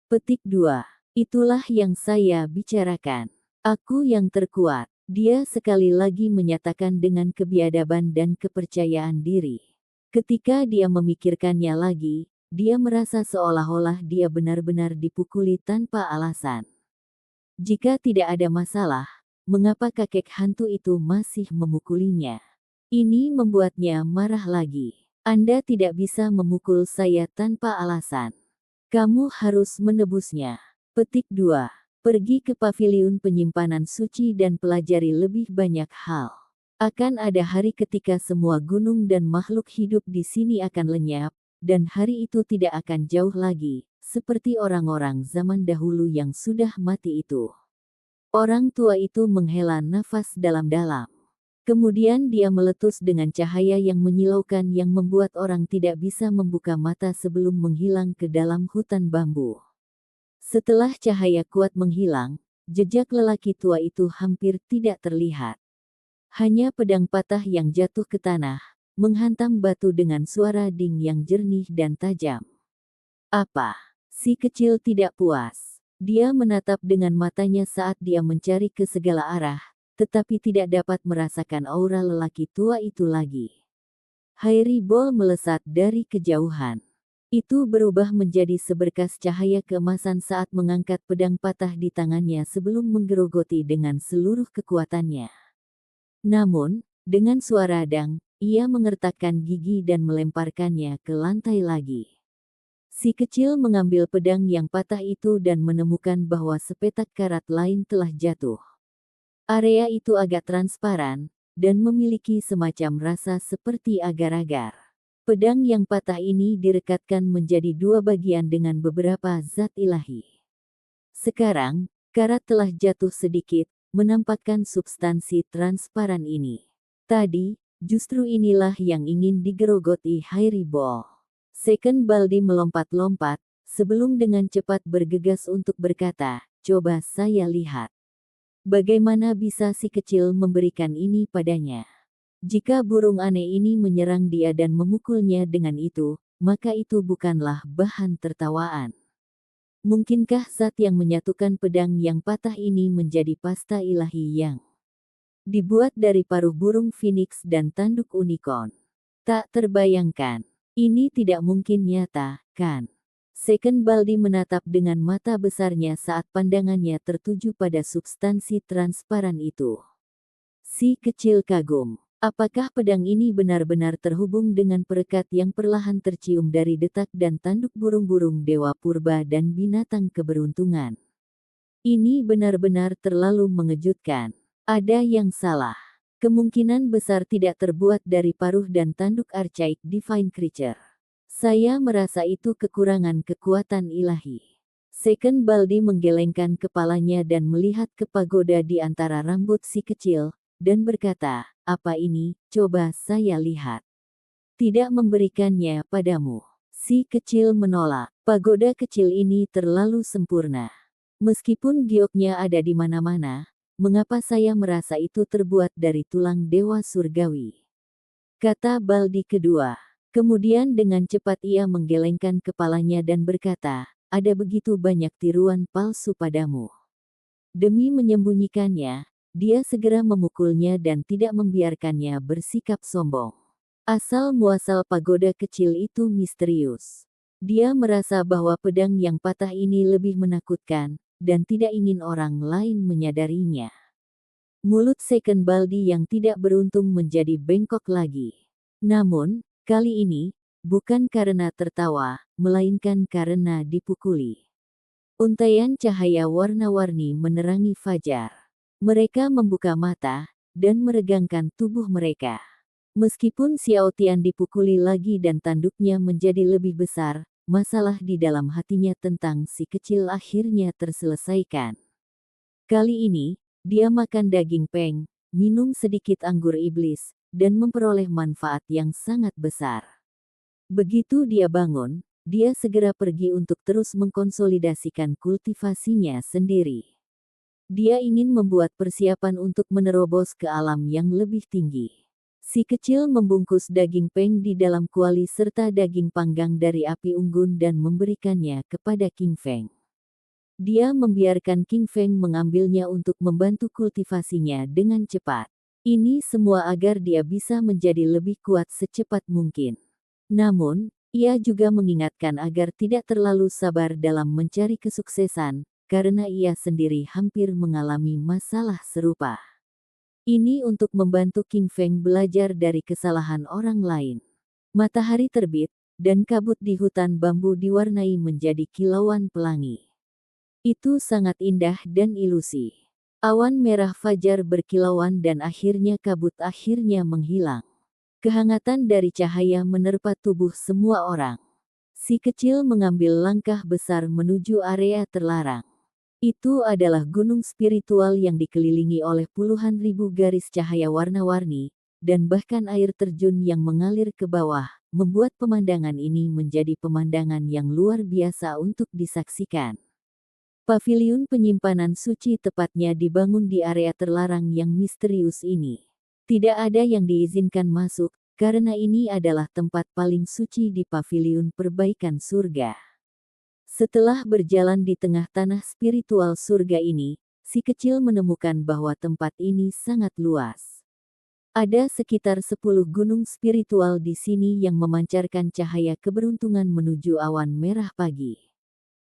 Petik 2. Itulah yang saya bicarakan. Aku yang terkuat. Dia sekali lagi menyatakan dengan kebiadaban dan kepercayaan diri. Ketika dia memikirkannya lagi, dia merasa seolah-olah dia benar-benar dipukuli tanpa alasan. Jika tidak ada masalah, mengapa kakek hantu itu masih memukulinya? Ini membuatnya marah lagi. Anda tidak bisa memukul saya tanpa alasan. Kamu harus menebusnya. Petik 2. Pergi ke paviliun penyimpanan suci dan pelajari lebih banyak hal. Akan ada hari ketika semua gunung dan makhluk hidup di sini akan lenyap, dan hari itu tidak akan jauh lagi, seperti orang-orang zaman dahulu yang sudah mati itu. Orang tua itu menghela nafas dalam-dalam. Kemudian dia meletus dengan cahaya yang menyilaukan yang membuat orang tidak bisa membuka mata sebelum menghilang ke dalam hutan bambu. Setelah cahaya kuat menghilang, jejak lelaki tua itu hampir tidak terlihat. Hanya pedang patah yang jatuh ke tanah, menghantam batu dengan suara ding yang jernih dan tajam. Apa? Si kecil tidak puas. Dia menatap dengan matanya saat dia mencari ke segala arah, tetapi tidak dapat merasakan aura lelaki tua itu lagi. Hairibol melesat dari kejauhan. Itu berubah menjadi seberkas cahaya keemasan saat mengangkat pedang patah di tangannya sebelum menggerogoti dengan seluruh kekuatannya. Namun, dengan suara dang, ia mengertakkan gigi dan melemparkannya ke lantai lagi. Si kecil mengambil pedang yang patah itu dan menemukan bahwa sepetak karat lain telah jatuh. Area itu agak transparan, dan memiliki semacam rasa seperti agar-agar. Pedang yang patah ini direkatkan menjadi 2 bagian dengan beberapa zat ilahi. Sekarang, karat telah jatuh sedikit, menampakkan substansi transparan ini. Tadi, justru inilah yang ingin digerogoti Hairibol. Second Baldi melompat-lompat, sebelum dengan cepat bergegas untuk berkata, coba saya lihat. Bagaimana bisa si kecil memberikan ini padanya? Jika burung aneh ini menyerang dia dan memukulnya dengan itu, maka itu bukanlah bahan tertawaan. Mungkinkah zat yang menyatukan pedang yang patah ini menjadi pasta ilahi yang dibuat dari paruh burung phoenix dan tanduk unicorn? Tak terbayangkan. Ini tidak mungkin nyata, kan? Second Baldi menatap dengan mata besarnya saat pandangannya tertuju pada substansi transparan itu. Si kecil kagum. Apakah pedang ini benar-benar terhubung dengan perekat yang perlahan tercium dari detak dan tanduk burung-burung dewa purba dan binatang keberuntungan? Ini benar-benar terlalu mengejutkan. Ada yang salah. Kemungkinan besar tidak terbuat dari paruh dan tanduk archaic divine creature. Saya merasa itu kekurangan kekuatan ilahi. Second Baldi menggelengkan kepalanya dan melihat ke pagoda di antara rambut si kecil, dan berkata, apa ini, coba saya lihat. Tidak memberikannya padamu. Si kecil menolak. Pagoda kecil ini terlalu sempurna. Meskipun gioknya ada di mana-mana, mengapa saya merasa itu terbuat dari tulang dewa surgawi? Kata Baldi kedua. Kemudian dengan cepat ia menggelengkan kepalanya dan berkata, ada begitu banyak tiruan palsu padamu. Demi menyembunyikannya, dia segera memukulnya dan tidak membiarkannya bersikap sombong. Asal-muasal pagoda kecil itu misterius. Dia merasa bahwa pedang yang patah ini lebih menakutkan, dan tidak ingin orang lain menyadarinya. Mulut Second Baldi yang tidak beruntung menjadi bengkok lagi. Namun, kali ini, bukan karena tertawa, melainkan karena dipukuli. Untaian cahaya warna-warni menerangi fajar. Mereka membuka mata dan meregangkan tubuh mereka. Meskipun Xiao Tian dipukuli lagi dan tanduknya menjadi lebih besar, masalah di dalam hatinya tentang si kecil akhirnya terselesaikan. Kali ini, dia makan daging peng, minum sedikit anggur iblis, dan memperoleh manfaat yang sangat besar. Begitu dia bangun, dia segera pergi untuk terus mengkonsolidasikan kultivasinya sendiri. Dia ingin membuat persiapan untuk menerobos ke alam yang lebih tinggi. Si kecil membungkus daging peng di dalam kuali serta daging panggang dari api unggun dan memberikannya kepada King Feng. Dia membiarkan King Feng mengambilnya untuk membantu kultivasinya dengan cepat. Ini semua agar dia bisa menjadi lebih kuat secepat mungkin. Namun, ia juga mengingatkan agar tidak terlalu sabar dalam mencari kesuksesan, karena ia sendiri hampir mengalami masalah serupa. Ini untuk membantu King Feng belajar dari kesalahan orang lain. Matahari terbit, dan kabut di hutan bambu diwarnai menjadi kilauan pelangi. Itu sangat indah dan ilusi. Awan merah fajar berkilauan dan akhirnya kabut akhirnya menghilang. Kehangatan dari cahaya menerpa tubuh semua orang. Si kecil mengambil langkah besar menuju area terlarang. Itu adalah gunung spiritual yang dikelilingi oleh puluhan ribu garis cahaya warna-warni, dan bahkan air terjun yang mengalir ke bawah, membuat pemandangan ini menjadi pemandangan yang luar biasa untuk disaksikan. Paviliun penyimpanan suci tepatnya dibangun di area terlarang yang misterius ini. Tidak ada yang diizinkan masuk, karena ini adalah tempat paling suci di paviliun perbaikan surga. Setelah berjalan di tengah tanah spiritual surga ini, si kecil menemukan bahwa tempat ini sangat luas. Ada sekitar 10 gunung spiritual di sini yang memancarkan cahaya keberuntungan menuju awan merah pagi.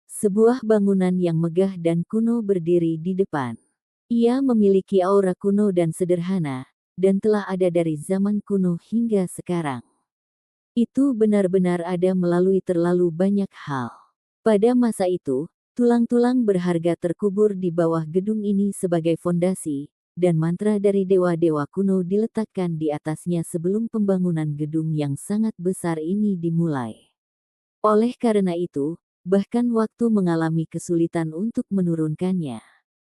Sebuah bangunan yang megah dan kuno berdiri di depan. Ia memiliki aura kuno dan sederhana, dan telah ada dari zaman kuno hingga sekarang. Itu benar-benar ada melalui terlalu banyak hal. Pada masa itu, tulang-tulang berharga terkubur di bawah gedung ini sebagai fondasi, dan mantra dari dewa-dewa kuno diletakkan di atasnya sebelum pembangunan gedung yang sangat besar ini dimulai. Oleh karena itu, bahkan waktu mengalami kesulitan untuk menurunkannya.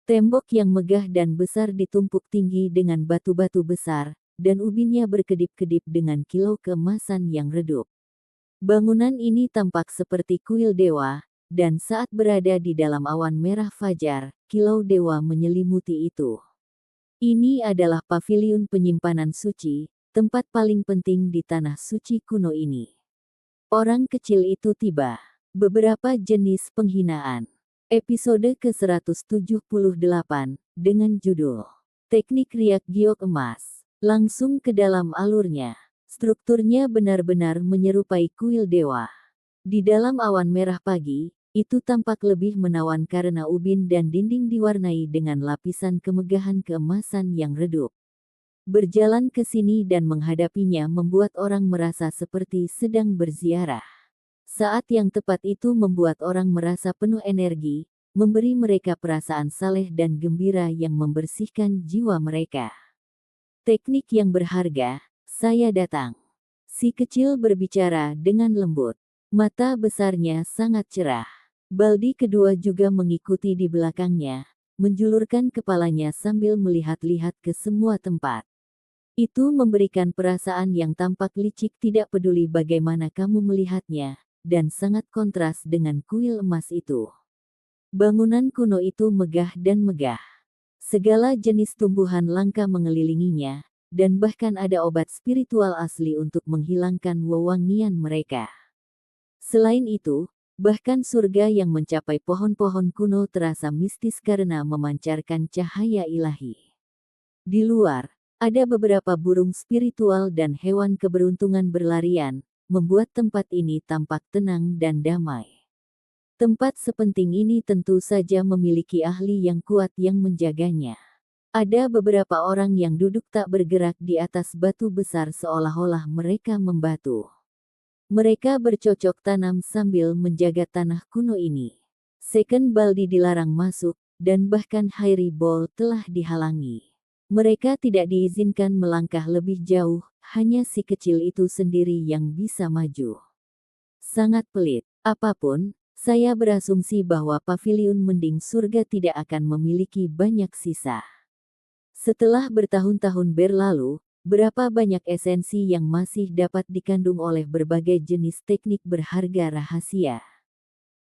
Tembok yang megah dan besar ditumpuk tinggi dengan batu-batu besar, dan ubinnya berkedip-kedip dengan kilau keemasan yang redup. Bangunan ini tampak seperti kuil dewa, dan saat berada di dalam awan merah fajar, kilau dewa menyelimuti itu. Ini adalah paviliun penyimpanan suci, tempat paling penting di tanah suci kuno ini. Orang kecil itu tiba. Beberapa jenis penghinaan. Episode ke-178, dengan judul Teknik Riak Giok Emas. Langsung ke dalam alurnya. Strukturnya benar-benar menyerupai kuil dewa. Di dalam awan merah pagi, itu tampak lebih menawan karena ubin dan dinding diwarnai dengan lapisan kemegahan keemasan yang redup. Berjalan ke sini dan menghadapinya membuat orang merasa seperti sedang berziarah. Saat yang tepat itu membuat orang merasa penuh energi, memberi mereka perasaan saleh dan gembira yang membersihkan jiwa mereka. Teknik yang berharga, saya datang. Si kecil berbicara dengan lembut. Mata besarnya sangat cerah. Baldi kedua juga mengikuti di belakangnya, menjulurkan kepalanya sambil melihat-lihat ke semua tempat. Itu memberikan perasaan yang tampak licik tidak peduli bagaimana kamu melihatnya, dan sangat kontras dengan kuil emas itu. Bangunan kuno itu megah dan megah. Segala jenis tumbuhan langka mengelilinginya, dan bahkan ada obat spiritual asli untuk menghilangkan wewangian mereka. Selain itu, bahkan surga yang mencapai pohon-pohon kuno terasa mistis karena memancarkan cahaya ilahi. Di luar, ada beberapa burung spiritual dan hewan keberuntungan berlarian, membuat tempat ini tampak tenang dan damai. Tempat sepenting ini tentu saja memiliki ahli yang kuat yang menjaganya. Ada beberapa orang yang duduk tak bergerak di atas batu besar seolah-olah mereka membatu. Mereka bercocok tanam sambil menjaga tanah kuno ini. Second Baldi dilarang masuk, dan bahkan Harry Ball telah dihalangi. Mereka tidak diizinkan melangkah lebih jauh, hanya si kecil itu sendiri yang bisa maju. Sangat pelit. Apapun, saya berasumsi bahwa paviliun mending surga tidak akan memiliki banyak sisa. Setelah bertahun-tahun berlalu, berapa banyak esensi yang masih dapat dikandung oleh berbagai jenis teknik berharga rahasia.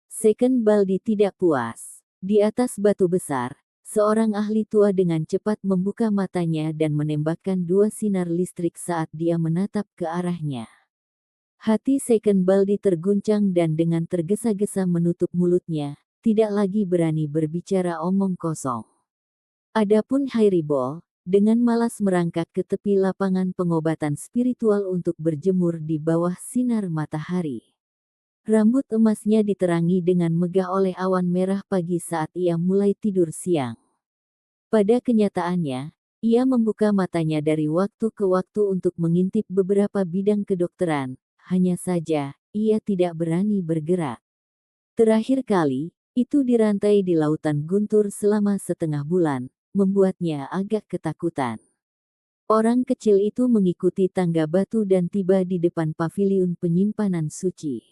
Second Baldi tidak puas. Di atas batu besar, seorang ahli tua dengan cepat membuka matanya dan menembakkan 2 sinar listrik saat dia menatap ke arahnya. Hati Second Baldi terguncang dan dengan tergesa-gesa menutup mulutnya, tidak lagi berani berbicara omong kosong. Adapun Harry Ball, dengan malas merangkak ke tepi lapangan pengobatan spiritual untuk berjemur di bawah sinar matahari. Rambut emasnya diterangi dengan megah oleh awan merah pagi saat ia mulai tidur siang. Pada kenyataannya, ia membuka matanya dari waktu ke waktu untuk mengintip beberapa bidang kedokteran, hanya saja, ia tidak berani bergerak. Terakhir kali, itu dirantai di lautan guntur selama setengah bulan, membuatnya agak ketakutan. Orang kecil itu mengikuti tangga batu dan tiba di depan paviliun penyimpanan suci.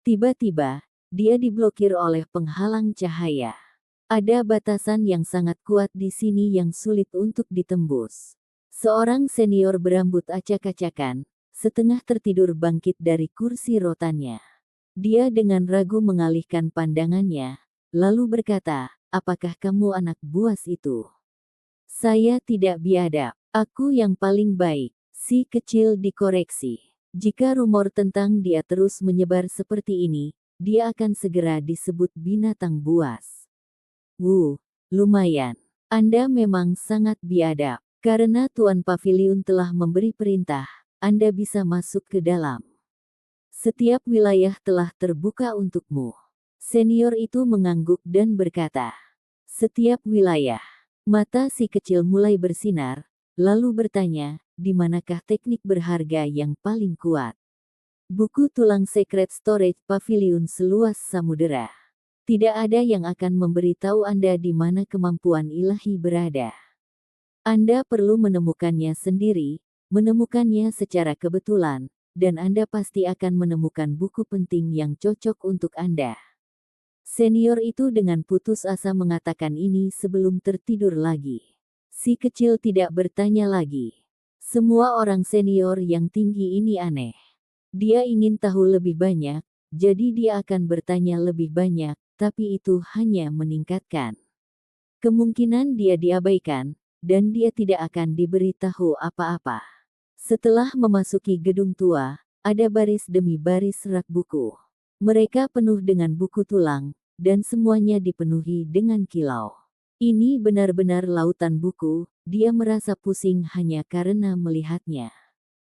Tiba-tiba, dia diblokir oleh penghalang cahaya. Ada batasan yang sangat kuat di sini yang sulit untuk ditembus. Seorang senior berambut acak-acakan, setengah tertidur bangkit dari kursi rotannya. Dia dengan ragu mengalihkan pandangannya, lalu berkata, "Apakah kamu anak buas itu?" "Saya tidak biadab. Aku yang paling baik," si kecil dikoreksi. Jika rumor tentang dia terus menyebar seperti ini, dia akan segera disebut binatang buas. Lumayan. Anda memang sangat biadab. Karena Tuan Paviliun telah memberi perintah, Anda bisa masuk ke dalam. Setiap wilayah telah terbuka untukmu. Senior itu mengangguk dan berkata, "Setiap wilayah." Mata si kecil mulai bersinar, lalu bertanya, "Di manakah teknik berharga yang paling kuat?" "Buku tulang Secret Storage Pavilion seluas samudera. Tidak ada yang akan memberitahu Anda di mana kemampuan ilahi berada. Anda perlu menemukannya sendiri, menemukannya secara kebetulan, dan Anda pasti akan menemukan buku penting yang cocok untuk Anda." Senior itu dengan putus asa mengatakan ini sebelum tertidur lagi. Si kecil tidak bertanya lagi. Semua orang senior yang tinggi ini aneh. Dia ingin tahu lebih banyak, jadi dia akan bertanya lebih banyak, tapi itu hanya meningkatkan kemungkinan dia diabaikan, dan dia tidak akan diberitahu apa-apa. Setelah memasuki gedung tua, ada baris demi baris rak buku. Mereka penuh dengan buku tulang, dan semuanya dipenuhi dengan kilau. Ini benar-benar lautan buku, dia merasa pusing hanya karena melihatnya.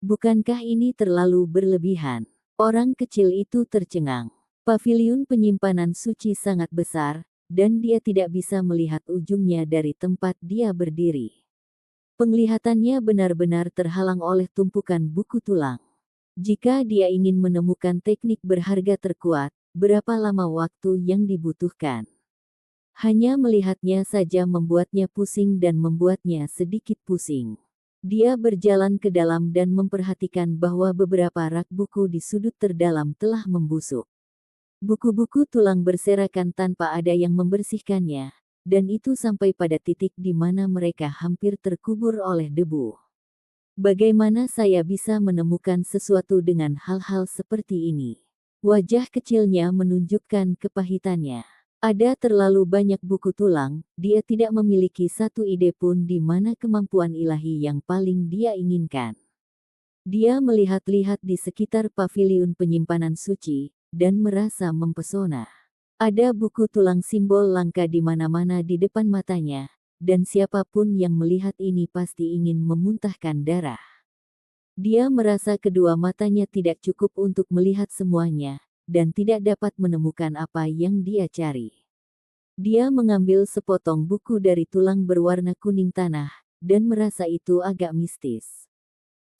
Bukankah ini terlalu berlebihan? Orang kecil itu tercengang. Paviliun penyimpanan suci sangat besar, dan dia tidak bisa melihat ujungnya dari tempat dia berdiri. Penglihatannya benar-benar terhalang oleh tumpukan buku tulang. Jika dia ingin menemukan teknik berharga terkuat, berapa lama waktu yang dibutuhkan? Hanya melihatnya saja membuatnya pusing dan membuatnya sedikit pusing. Dia berjalan ke dalam dan memperhatikan bahwa beberapa rak buku di sudut terdalam telah membusuk. Buku-buku tulang berserakan tanpa ada yang membersihkannya, dan itu sampai pada titik di mana mereka hampir terkubur oleh debu. Bagaimana saya bisa menemukan sesuatu dengan hal-hal seperti ini? Wajah kecilnya menunjukkan kepahitannya. Ada terlalu banyak buku tulang, dia tidak memiliki satu ide pun di mana kemampuan ilahi yang paling dia inginkan. Dia melihat-lihat di sekitar paviliun penyimpanan suci, dan merasa mempesona. Ada buku tulang simbol langka di mana-mana di depan matanya, dan siapapun yang melihat ini pasti ingin memuntahkan darah. Dia merasa kedua matanya tidak cukup untuk melihat semuanya, dan tidak dapat menemukan apa yang dia cari. Dia mengambil sepotong buku dari tulang berwarna kuning tanah, dan merasa itu agak mistis.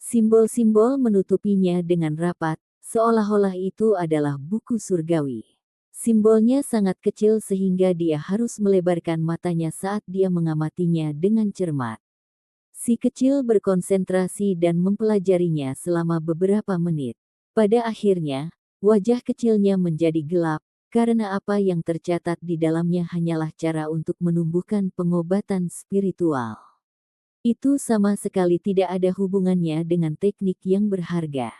Simbol-simbol menutupinya dengan rapat, seolah-olah itu adalah buku surgawi. Simbolnya sangat kecil sehingga dia harus melebarkan matanya saat dia mengamatinya dengan cermat. Si kecil berkonsentrasi dan mempelajarinya selama beberapa menit. Pada akhirnya, wajah kecilnya menjadi gelap, karena apa yang tercatat di dalamnya hanyalah cara untuk menumbuhkan pengobatan spiritual. Itu sama sekali tidak ada hubungannya dengan teknik yang berharga.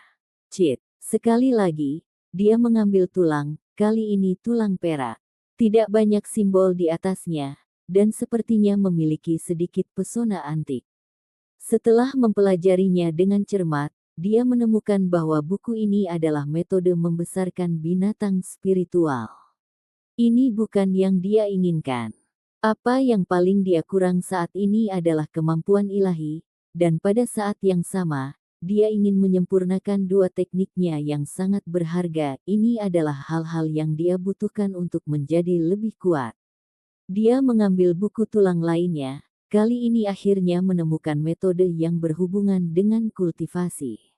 Cit, sekali lagi, dia mengambil tulang, kali ini tulang perak. Tidak banyak simbol di atasnya, dan sepertinya memiliki sedikit pesona antik. Setelah mempelajarinya dengan cermat, dia menemukan bahwa buku ini adalah metode membesarkan binatang spiritual. Ini bukan yang dia inginkan. Apa yang paling dia kurang saat ini adalah kemampuan ilahi, dan pada saat yang sama, dia ingin menyempurnakan dua tekniknya yang sangat berharga. Ini adalah hal-hal yang dia butuhkan untuk menjadi lebih kuat. Dia mengambil buku tulang lainnya, kali ini akhirnya menemukan metode yang berhubungan dengan kultivasi.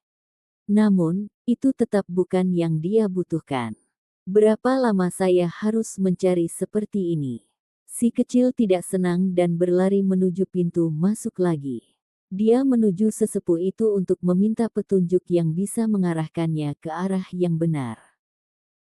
Namun, itu tetap bukan yang dia butuhkan. Berapa lama saya harus mencari seperti ini? Si kecil tidak senang dan berlari menuju pintu masuk lagi. Dia menuju sesepuh itu untuk meminta petunjuk yang bisa mengarahkannya ke arah yang benar.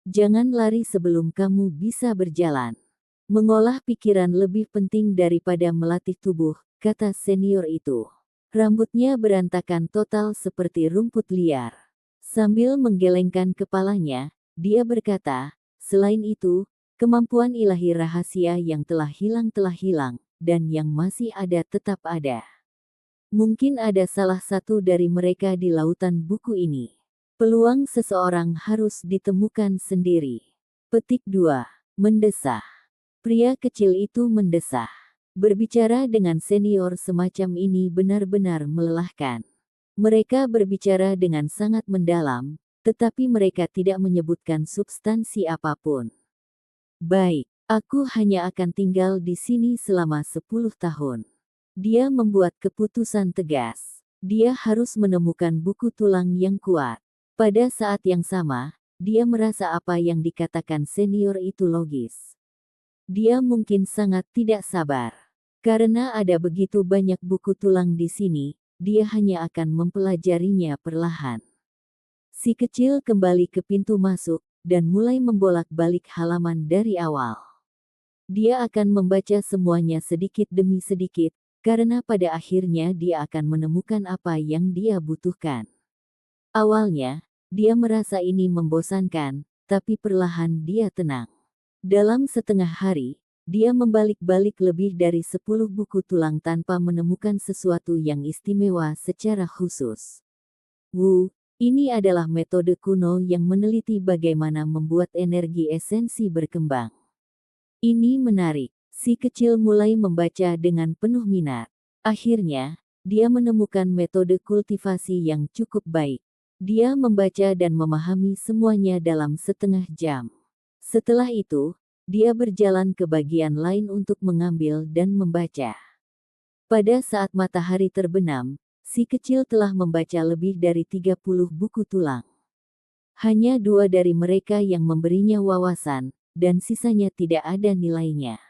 Jangan lari sebelum kamu bisa berjalan. Mengolah pikiran lebih penting daripada melatih tubuh, kata senior itu. Rambutnya berantakan total seperti rumput liar. Sambil menggelengkan kepalanya, dia berkata, selain itu, kemampuan ilahi rahasia yang telah hilang, dan yang masih ada tetap ada. Mungkin ada salah satu dari mereka di lautan buku ini. Peluang seseorang harus ditemukan sendiri. Petik 2. Mendesah. Pria kecil itu mendesah. Berbicara dengan senior semacam ini benar-benar melelahkan. Mereka berbicara dengan sangat mendalam, tetapi mereka tidak menyebutkan substansi apapun. Baik, aku hanya akan tinggal di sini selama 10 tahun. Dia membuat keputusan tegas. Dia harus menemukan buku tulang yang kuat. Pada saat yang sama, dia merasa apa yang dikatakan senior itu logis. Dia mungkin sangat tidak sabar. Karena ada begitu banyak buku tulang di sini, dia hanya akan mempelajarinya perlahan. Si kecil kembali ke pintu masuk, dan mulai membolak-balik halaman dari awal. Dia akan membaca semuanya sedikit demi sedikit, karena pada akhirnya dia akan menemukan apa yang dia butuhkan. Awalnya, dia merasa ini membosankan, tapi perlahan dia tenang. Dalam setengah hari, dia membalik-balik lebih dari 10 buku tulang tanpa menemukan sesuatu yang istimewa secara khusus. Ini adalah metode kuno yang meneliti bagaimana membuat energi esensi berkembang. Ini menarik. Si kecil mulai membaca dengan penuh minat. Akhirnya, dia menemukan metode kultivasi yang cukup baik. Dia membaca dan memahami semuanya dalam setengah jam. Setelah itu, dia berjalan ke bagian lain untuk mengambil dan membaca. Pada saat matahari terbenam, si kecil telah membaca lebih dari 30 buku tulang. Hanya 2 dari mereka yang memberinya wawasan, dan sisanya tidak ada nilainya.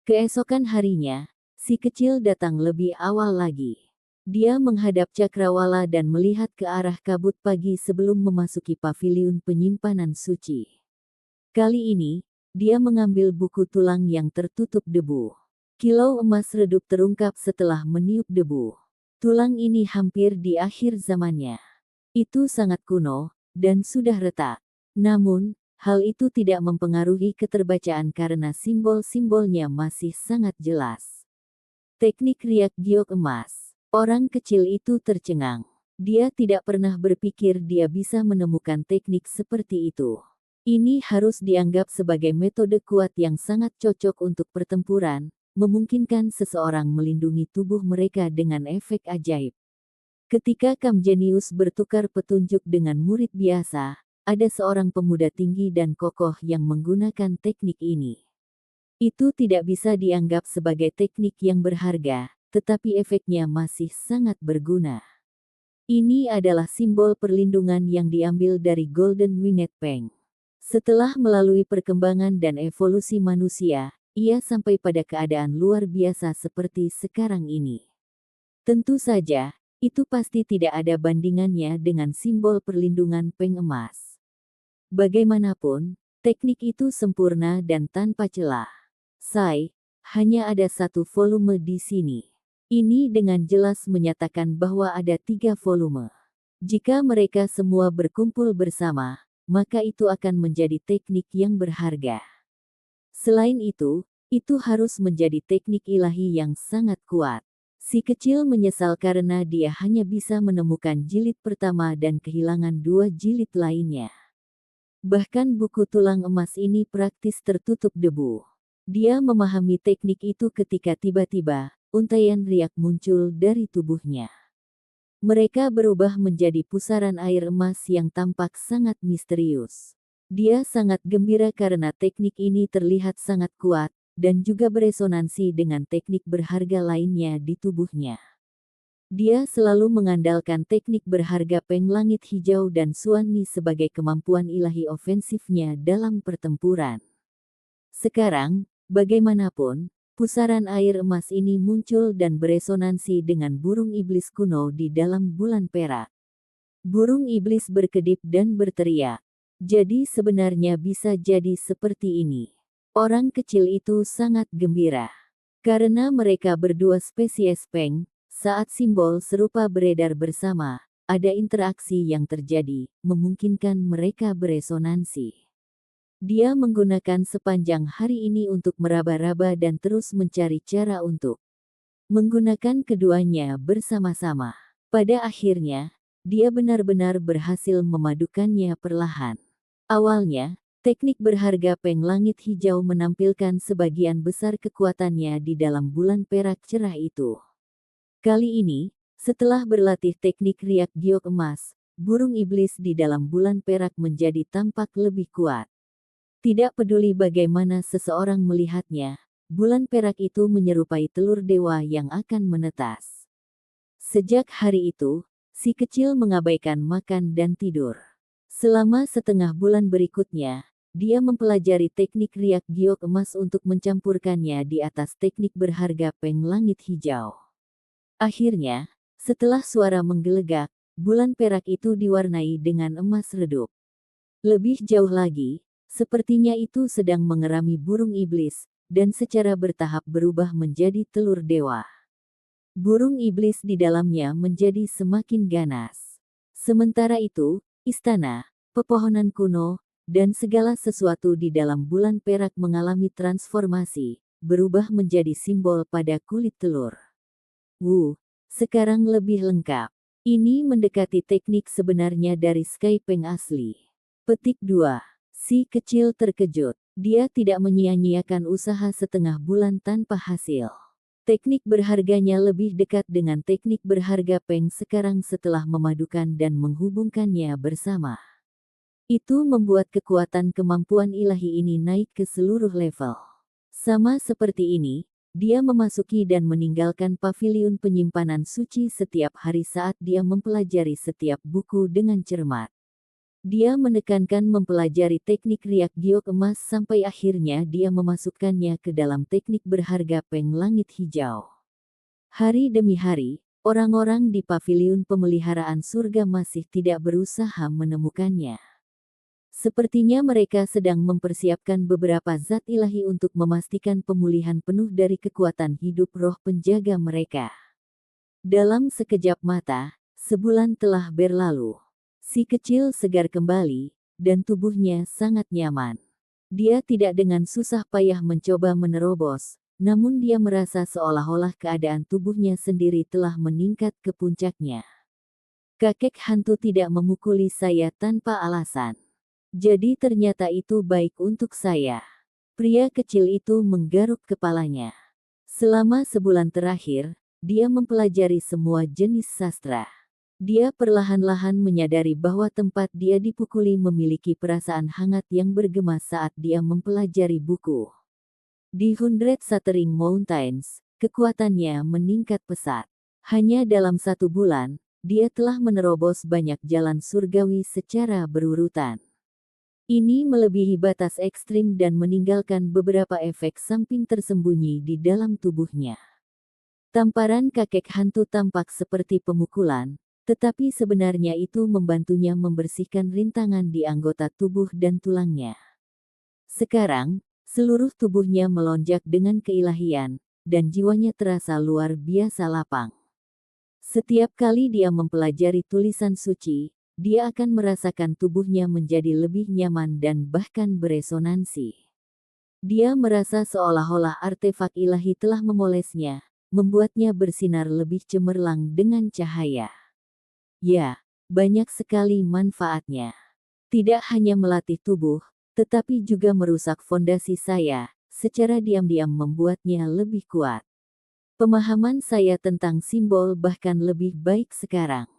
Keesokan harinya, si kecil datang lebih awal lagi. Dia menghadap cakrawala dan melihat ke arah kabut pagi sebelum memasuki paviliun penyimpanan suci. Kali ini, dia mengambil buku tulang yang tertutup debu. Kilau emas redup terungkap setelah meniup debu. Tulang ini hampir di akhir zamannya. Itu sangat kuno, dan sudah retak. Namun, hal itu tidak mempengaruhi keterbacaan karena simbol-simbolnya masih sangat jelas. Teknik riak giok emas. Orang kecil itu tercengang. Dia tidak pernah berpikir dia bisa menemukan teknik seperti itu. Ini harus dianggap sebagai metode kuat yang sangat cocok untuk pertempuran, memungkinkan seseorang melindungi tubuh mereka dengan efek ajaib. Ketika Kamjenius bertukar petunjuk dengan murid biasa, ada seorang pemuda tinggi dan kokoh yang menggunakan teknik ini. Itu tidak bisa dianggap sebagai teknik yang berharga, tetapi efeknya masih sangat berguna. Ini adalah simbol perlindungan yang diambil dari Golden Winged Peng. Setelah melalui perkembangan dan evolusi manusia, ia sampai pada keadaan luar biasa seperti sekarang ini. Tentu saja, itu pasti tidak ada bandingannya dengan simbol perlindungan Peng emas. Bagaimanapun, teknik itu sempurna dan tanpa celah. Hanya ada satu volume di sini. Ini dengan jelas menyatakan bahwa ada 3 volume. Jika mereka semua berkumpul bersama, maka itu akan menjadi teknik yang berharga. Selain itu harus menjadi teknik ilahi yang sangat kuat. Si kecil menyesal karena dia hanya bisa menemukan jilid pertama dan kehilangan 2 jilid lainnya. Bahkan buku tulang emas ini praktis tertutup debu. Dia memahami teknik itu ketika tiba-tiba untaian riak muncul dari tubuhnya. Mereka berubah menjadi pusaran air emas yang tampak sangat misterius. Dia sangat gembira karena teknik ini terlihat sangat kuat, dan juga beresonansi dengan teknik berharga lainnya di tubuhnya. Dia selalu mengandalkan teknik berharga Peng Langit Hijau dan Suanmi sebagai kemampuan ilahi ofensifnya dalam pertempuran. Sekarang, bagaimanapun, pusaran air emas ini muncul dan beresonansi dengan burung iblis kuno di dalam bulan perak. Burung iblis berkedip dan berteriak. Jadi sebenarnya bisa jadi seperti ini. Orang kecil itu sangat gembira. Karena mereka berdua spesies Peng, saat simbol serupa beredar bersama, ada interaksi yang terjadi, memungkinkan mereka beresonansi. Dia menggunakan sepanjang hari ini untuk meraba-raba dan terus mencari cara untuk menggunakan keduanya bersama-sama. Pada akhirnya, dia benar-benar berhasil memadukannya perlahan. Awalnya, teknik berharga Peng Langit Hijau menampilkan sebagian besar kekuatannya di dalam bulan perak cerah itu. Kali ini, setelah berlatih teknik riak giok emas, burung iblis di dalam bulan perak menjadi tampak lebih kuat. Tidak peduli bagaimana seseorang melihatnya, bulan perak itu menyerupai telur dewa yang akan menetas. Sejak hari itu, si kecil mengabaikan makan dan tidur. Selama setengah bulan berikutnya, dia mempelajari teknik riak giok emas untuk mencampurkannya di atas teknik berharga Peng Langit Hijau. Akhirnya, setelah suara menggelegak, bulan perak itu diwarnai dengan emas redup. Lebih jauh lagi, sepertinya itu sedang mengerami burung iblis, dan secara bertahap berubah menjadi telur dewa. Burung iblis di dalamnya menjadi semakin ganas. Sementara itu, istana, pepohonan kuno, dan segala sesuatu di dalam bulan perak mengalami transformasi, berubah menjadi simbol pada kulit telur. Sekarang lebih lengkap. Ini mendekati teknik sebenarnya dari Sky Peng asli. Petik 2. Si kecil terkejut. Dia tidak menyia-nyiakan usaha setengah bulan tanpa hasil. Teknik berharganya lebih dekat dengan teknik berharga Peng sekarang setelah memadukan dan menghubungkannya bersama. Itu membuat kekuatan kemampuan ilahi ini naik ke seluruh level. Sama seperti ini, dia memasuki dan meninggalkan paviliun penyimpanan suci setiap hari saat dia mempelajari setiap buku dengan cermat. Dia menekankan mempelajari teknik riak giok emas sampai akhirnya dia memasukkannya ke dalam teknik berharga Peng Langit Hijau. Hari demi hari, orang-orang di paviliun pemeliharaan surga masih tidak berusaha menemukannya. Sepertinya mereka sedang mempersiapkan beberapa zat ilahi untuk memastikan pemulihan penuh dari kekuatan hidup roh penjaga mereka. Dalam sekejap mata, sebulan telah berlalu. Si kecil segar kembali, dan tubuhnya sangat nyaman. Dia tidak dengan susah payah mencoba menerobos, namun dia merasa seolah-olah keadaan tubuhnya sendiri telah meningkat ke puncaknya. Kakek hantu tidak memukuli saya tanpa alasan. Jadi ternyata itu baik untuk saya. Pria kecil itu menggaruk kepalanya. Selama sebulan terakhir, dia mempelajari semua jenis sastra. Dia perlahan-lahan menyadari bahwa tempat dia dipukuli memiliki perasaan hangat yang bergema saat dia mempelajari buku. Di Hundred Shattering Mountains, kekuatannya meningkat pesat. Hanya dalam 1 bulan, dia telah menerobos banyak jalan surgawi secara berurutan. Ini melebihi batas ekstrim dan meninggalkan beberapa efek samping tersembunyi di dalam tubuhnya. Tamparan kakek hantu tampak seperti pemukulan, tetapi sebenarnya itu membantunya membersihkan rintangan di anggota tubuh dan tulangnya. Sekarang, seluruh tubuhnya melonjak dengan keilahian, dan jiwanya terasa luar biasa lapang. Setiap kali dia mempelajari tulisan suci, dia akan merasakan tubuhnya menjadi lebih nyaman dan bahkan beresonansi. Dia merasa seolah-olah artefak ilahi telah memolesnya, membuatnya bersinar lebih cemerlang dengan cahaya. Ya, banyak sekali manfaatnya. Tidak hanya melatih tubuh, tetapi juga merusak fondasi saya, secara diam-diam membuatnya lebih kuat. Pemahaman saya tentang simbol bahkan lebih baik sekarang.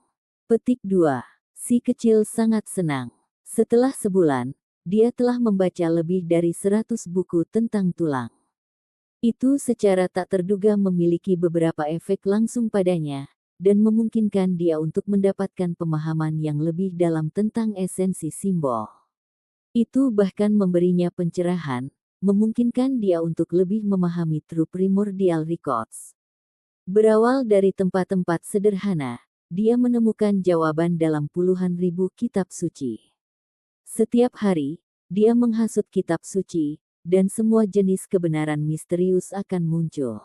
Petik 2. Si kecil sangat senang. Setelah sebulan, dia telah membaca lebih dari 100 buku tentang tulang. Itu secara tak terduga memiliki beberapa efek langsung padanya, dan memungkinkan dia untuk mendapatkan pemahaman yang lebih dalam tentang esensi simbol. Itu bahkan memberinya pencerahan, memungkinkan dia untuk lebih memahami True Primordial Records. Berawal dari tempat-tempat sederhana, dia menemukan jawaban dalam puluhan ribu kitab suci. Setiap hari, dia menghasut kitab suci, dan semua jenis kebenaran misterius akan muncul.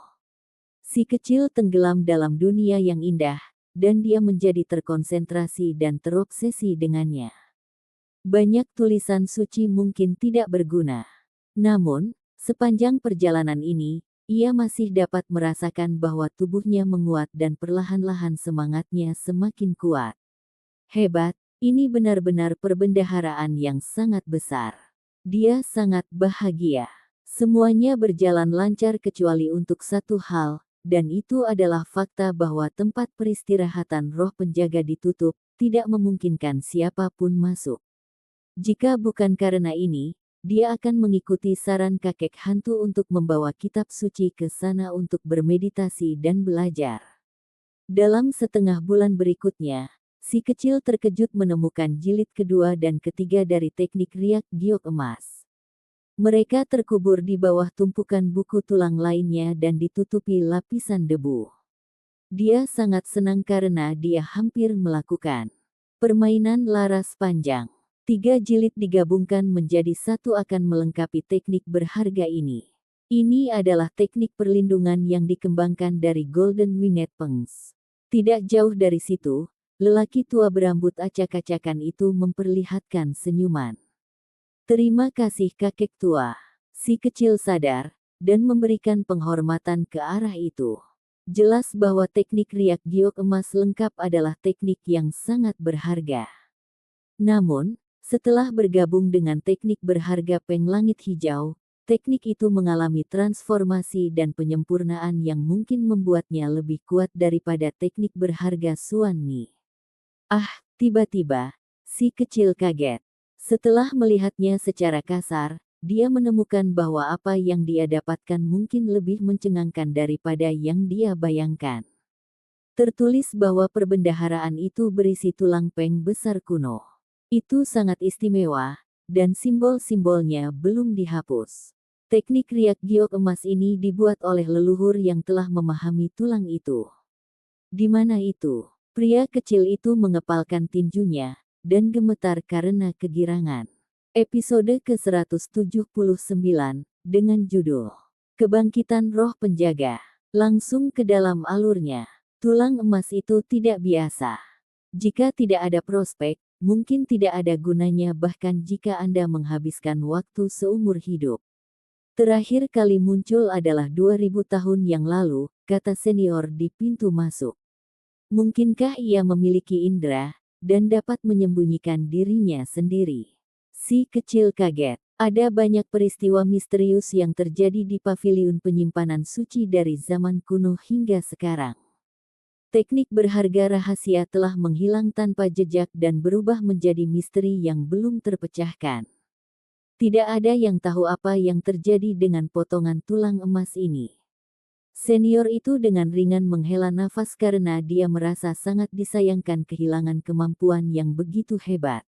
Si kecil tenggelam dalam dunia yang indah, dan dia menjadi terkonsentrasi dan terobsesi dengannya. Banyak tulisan suci mungkin tidak berguna. Namun, sepanjang perjalanan ini, ia masih dapat merasakan bahwa tubuhnya menguat dan perlahan-lahan semangatnya semakin kuat. Hebat, ini benar-benar perbendaharaan yang sangat besar. Dia sangat bahagia. Semuanya berjalan lancar kecuali untuk satu hal, dan itu adalah fakta bahwa tempat peristirahatan roh penjaga ditutup, tidak memungkinkan siapapun masuk. Jika bukan karena ini, dia akan mengikuti saran kakek hantu untuk membawa kitab suci ke sana untuk bermeditasi dan belajar. Dalam setengah bulan berikutnya, si kecil terkejut menemukan jilid kedua dan ketiga dari teknik riak giok emas. Mereka terkubur di bawah tumpukan buku tulang lainnya dan ditutupi lapisan debu. Dia sangat senang karena dia hampir melakukan permainan laras panjang. 3 jilid digabungkan menjadi satu akan melengkapi teknik berharga ini. Ini adalah teknik perlindungan yang dikembangkan dari Golden Winged Pengs. Tidak jauh dari situ, lelaki tua berambut acak-acakan itu memperlihatkan senyuman. Terima kasih kakek tua. Si kecil sadar, dan memberikan penghormatan ke arah itu. Jelas bahwa teknik riak giok emas lengkap adalah teknik yang sangat berharga. Namun, setelah bergabung dengan teknik berharga peng langit hijau, teknik itu mengalami transformasi dan penyempurnaan yang mungkin membuatnya lebih kuat daripada teknik berharga Suan Ni. Ah, tiba-tiba, si kecil kaget. Setelah melihatnya secara kasar, dia menemukan bahwa apa yang dia dapatkan mungkin lebih mencengangkan daripada yang dia bayangkan. Tertulis bahwa perbendaharaan itu berisi tulang peng besar kuno. Itu sangat istimewa, dan simbol-simbolnya belum dihapus. Teknik riak giok emas ini dibuat oleh leluhur yang telah memahami tulang itu. Di mana itu? Pria kecil itu mengepalkan tinjunya, dan gemetar karena kegirangan. Episode ke-179, dengan judul Kebangkitan Roh Penjaga. Langsung ke dalam alurnya. Tulang emas itu tidak biasa. Jika tidak ada prospek, mungkin tidak ada gunanya bahkan jika Anda menghabiskan waktu seumur hidup. Terakhir kali muncul adalah 2000 tahun yang lalu, kata senior di pintu masuk. Mungkinkah ia memiliki indera, dan dapat menyembunyikan dirinya sendiri? Si kecil kaget. Ada banyak peristiwa misterius yang terjadi di paviliun penyimpanan suci dari zaman kuno hingga sekarang. Teknik berharga rahasia telah menghilang tanpa jejak dan berubah menjadi misteri yang belum terpecahkan. Tidak ada yang tahu apa yang terjadi dengan potongan tulang emas ini. Senior itu dengan ringan menghela nafas karena dia merasa sangat disayangkan kehilangan kemampuan yang begitu hebat.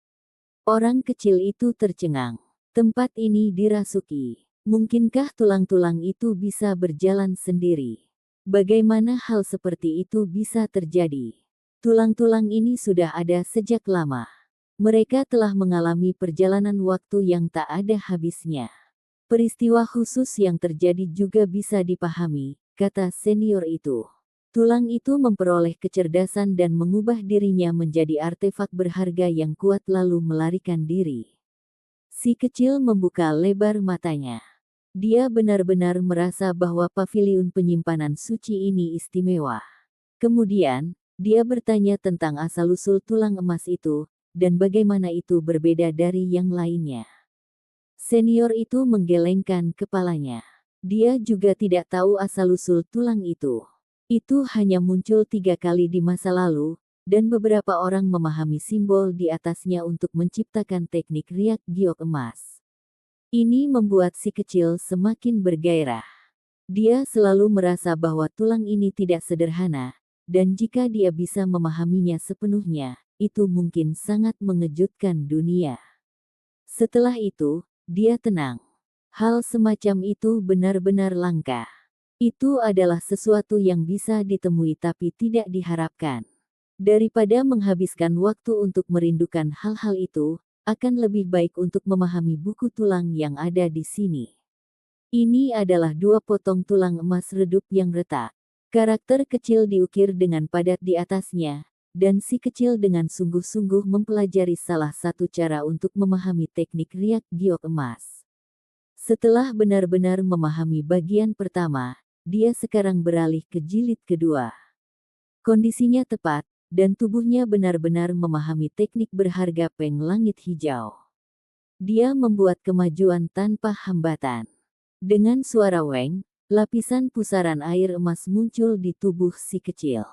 Orang kecil itu tercengang. Tempat ini dirasuki. Mungkinkah tulang-tulang itu bisa berjalan sendiri? Bagaimana hal seperti itu bisa terjadi? Tulang-tulang ini sudah ada sejak lama. Mereka telah mengalami perjalanan waktu yang tak ada habisnya. Peristiwa khusus yang terjadi juga bisa dipahami, kata senior itu. Tulang itu memperoleh kecerdasan dan mengubah dirinya menjadi artefak berharga yang kuat lalu melarikan diri. Si kecil membuka lebar matanya. Dia benar-benar merasa bahwa paviliun penyimpanan suci ini istimewa. Kemudian, dia bertanya tentang asal-usul tulang emas itu, dan bagaimana itu berbeda dari yang lainnya. Senior itu menggelengkan kepalanya. Dia juga tidak tahu asal-usul tulang itu. Itu hanya muncul 3 kali di masa lalu, dan beberapa orang memahami simbol di atasnya untuk menciptakan teknik riak giok emas. Ini membuat si kecil semakin bergairah. Dia selalu merasa bahwa tulang ini tidak sederhana, dan jika dia bisa memahaminya sepenuhnya, itu mungkin sangat mengejutkan dunia. Setelah itu, dia tenang. Hal semacam itu benar-benar langka. Itu adalah sesuatu yang bisa ditemui tapi tidak diharapkan. Daripada menghabiskan waktu untuk merindukan hal-hal itu, akan lebih baik untuk memahami buku tulang yang ada di sini. Ini adalah 2 potong tulang emas redup yang retak. Karakter kecil diukir dengan padat di atasnya, dan si kecil dengan sungguh-sungguh mempelajari salah satu cara untuk memahami teknik riak giok emas. Setelah benar-benar memahami bagian pertama, dia sekarang beralih ke jilid kedua. Kondisinya tepat, dan tubuhnya benar-benar memahami teknik berharga peng langit hijau. Dia membuat kemajuan tanpa hambatan. Dengan suara weng, lapisan pusaran air emas muncul di tubuh si kecil.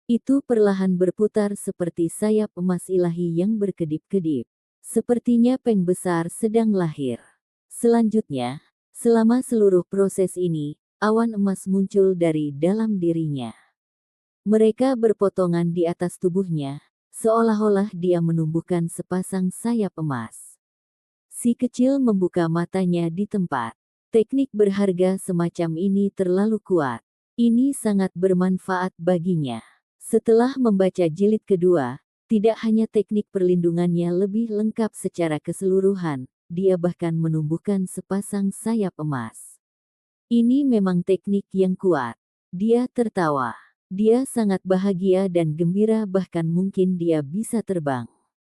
Itu perlahan berputar seperti sayap emas ilahi yang berkedip-kedip. Sepertinya peng besar sedang lahir. Selanjutnya, selama seluruh proses ini, awan emas muncul dari dalam dirinya. Mereka berpotongan di atas tubuhnya, seolah-olah dia menumbuhkan sepasang sayap emas. Si kecil membuka matanya di tempat. Teknik berharga semacam ini terlalu kuat. Ini sangat bermanfaat baginya. Setelah membaca jilid kedua, tidak hanya teknik perlindungannya lebih lengkap secara keseluruhan, dia bahkan menumbuhkan sepasang sayap emas. Ini memang teknik yang kuat. Dia tertawa. Dia sangat bahagia dan gembira bahkan mungkin dia bisa terbang.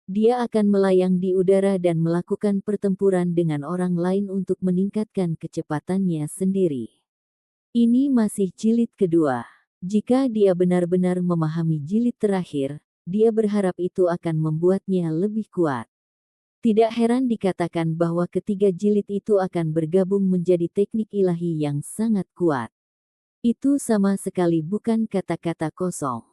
Dia akan melayang di udara dan melakukan pertempuran dengan orang lain untuk meningkatkan kecepatannya sendiri. Ini masih jilid kedua. Jika dia benar-benar memahami jilid terakhir, dia berharap itu akan membuatnya lebih kuat. Tidak heran dikatakan bahwa ketiga jilid itu akan bergabung menjadi teknik ilahi yang sangat kuat. Itu sama sekali bukan kata-kata kosong.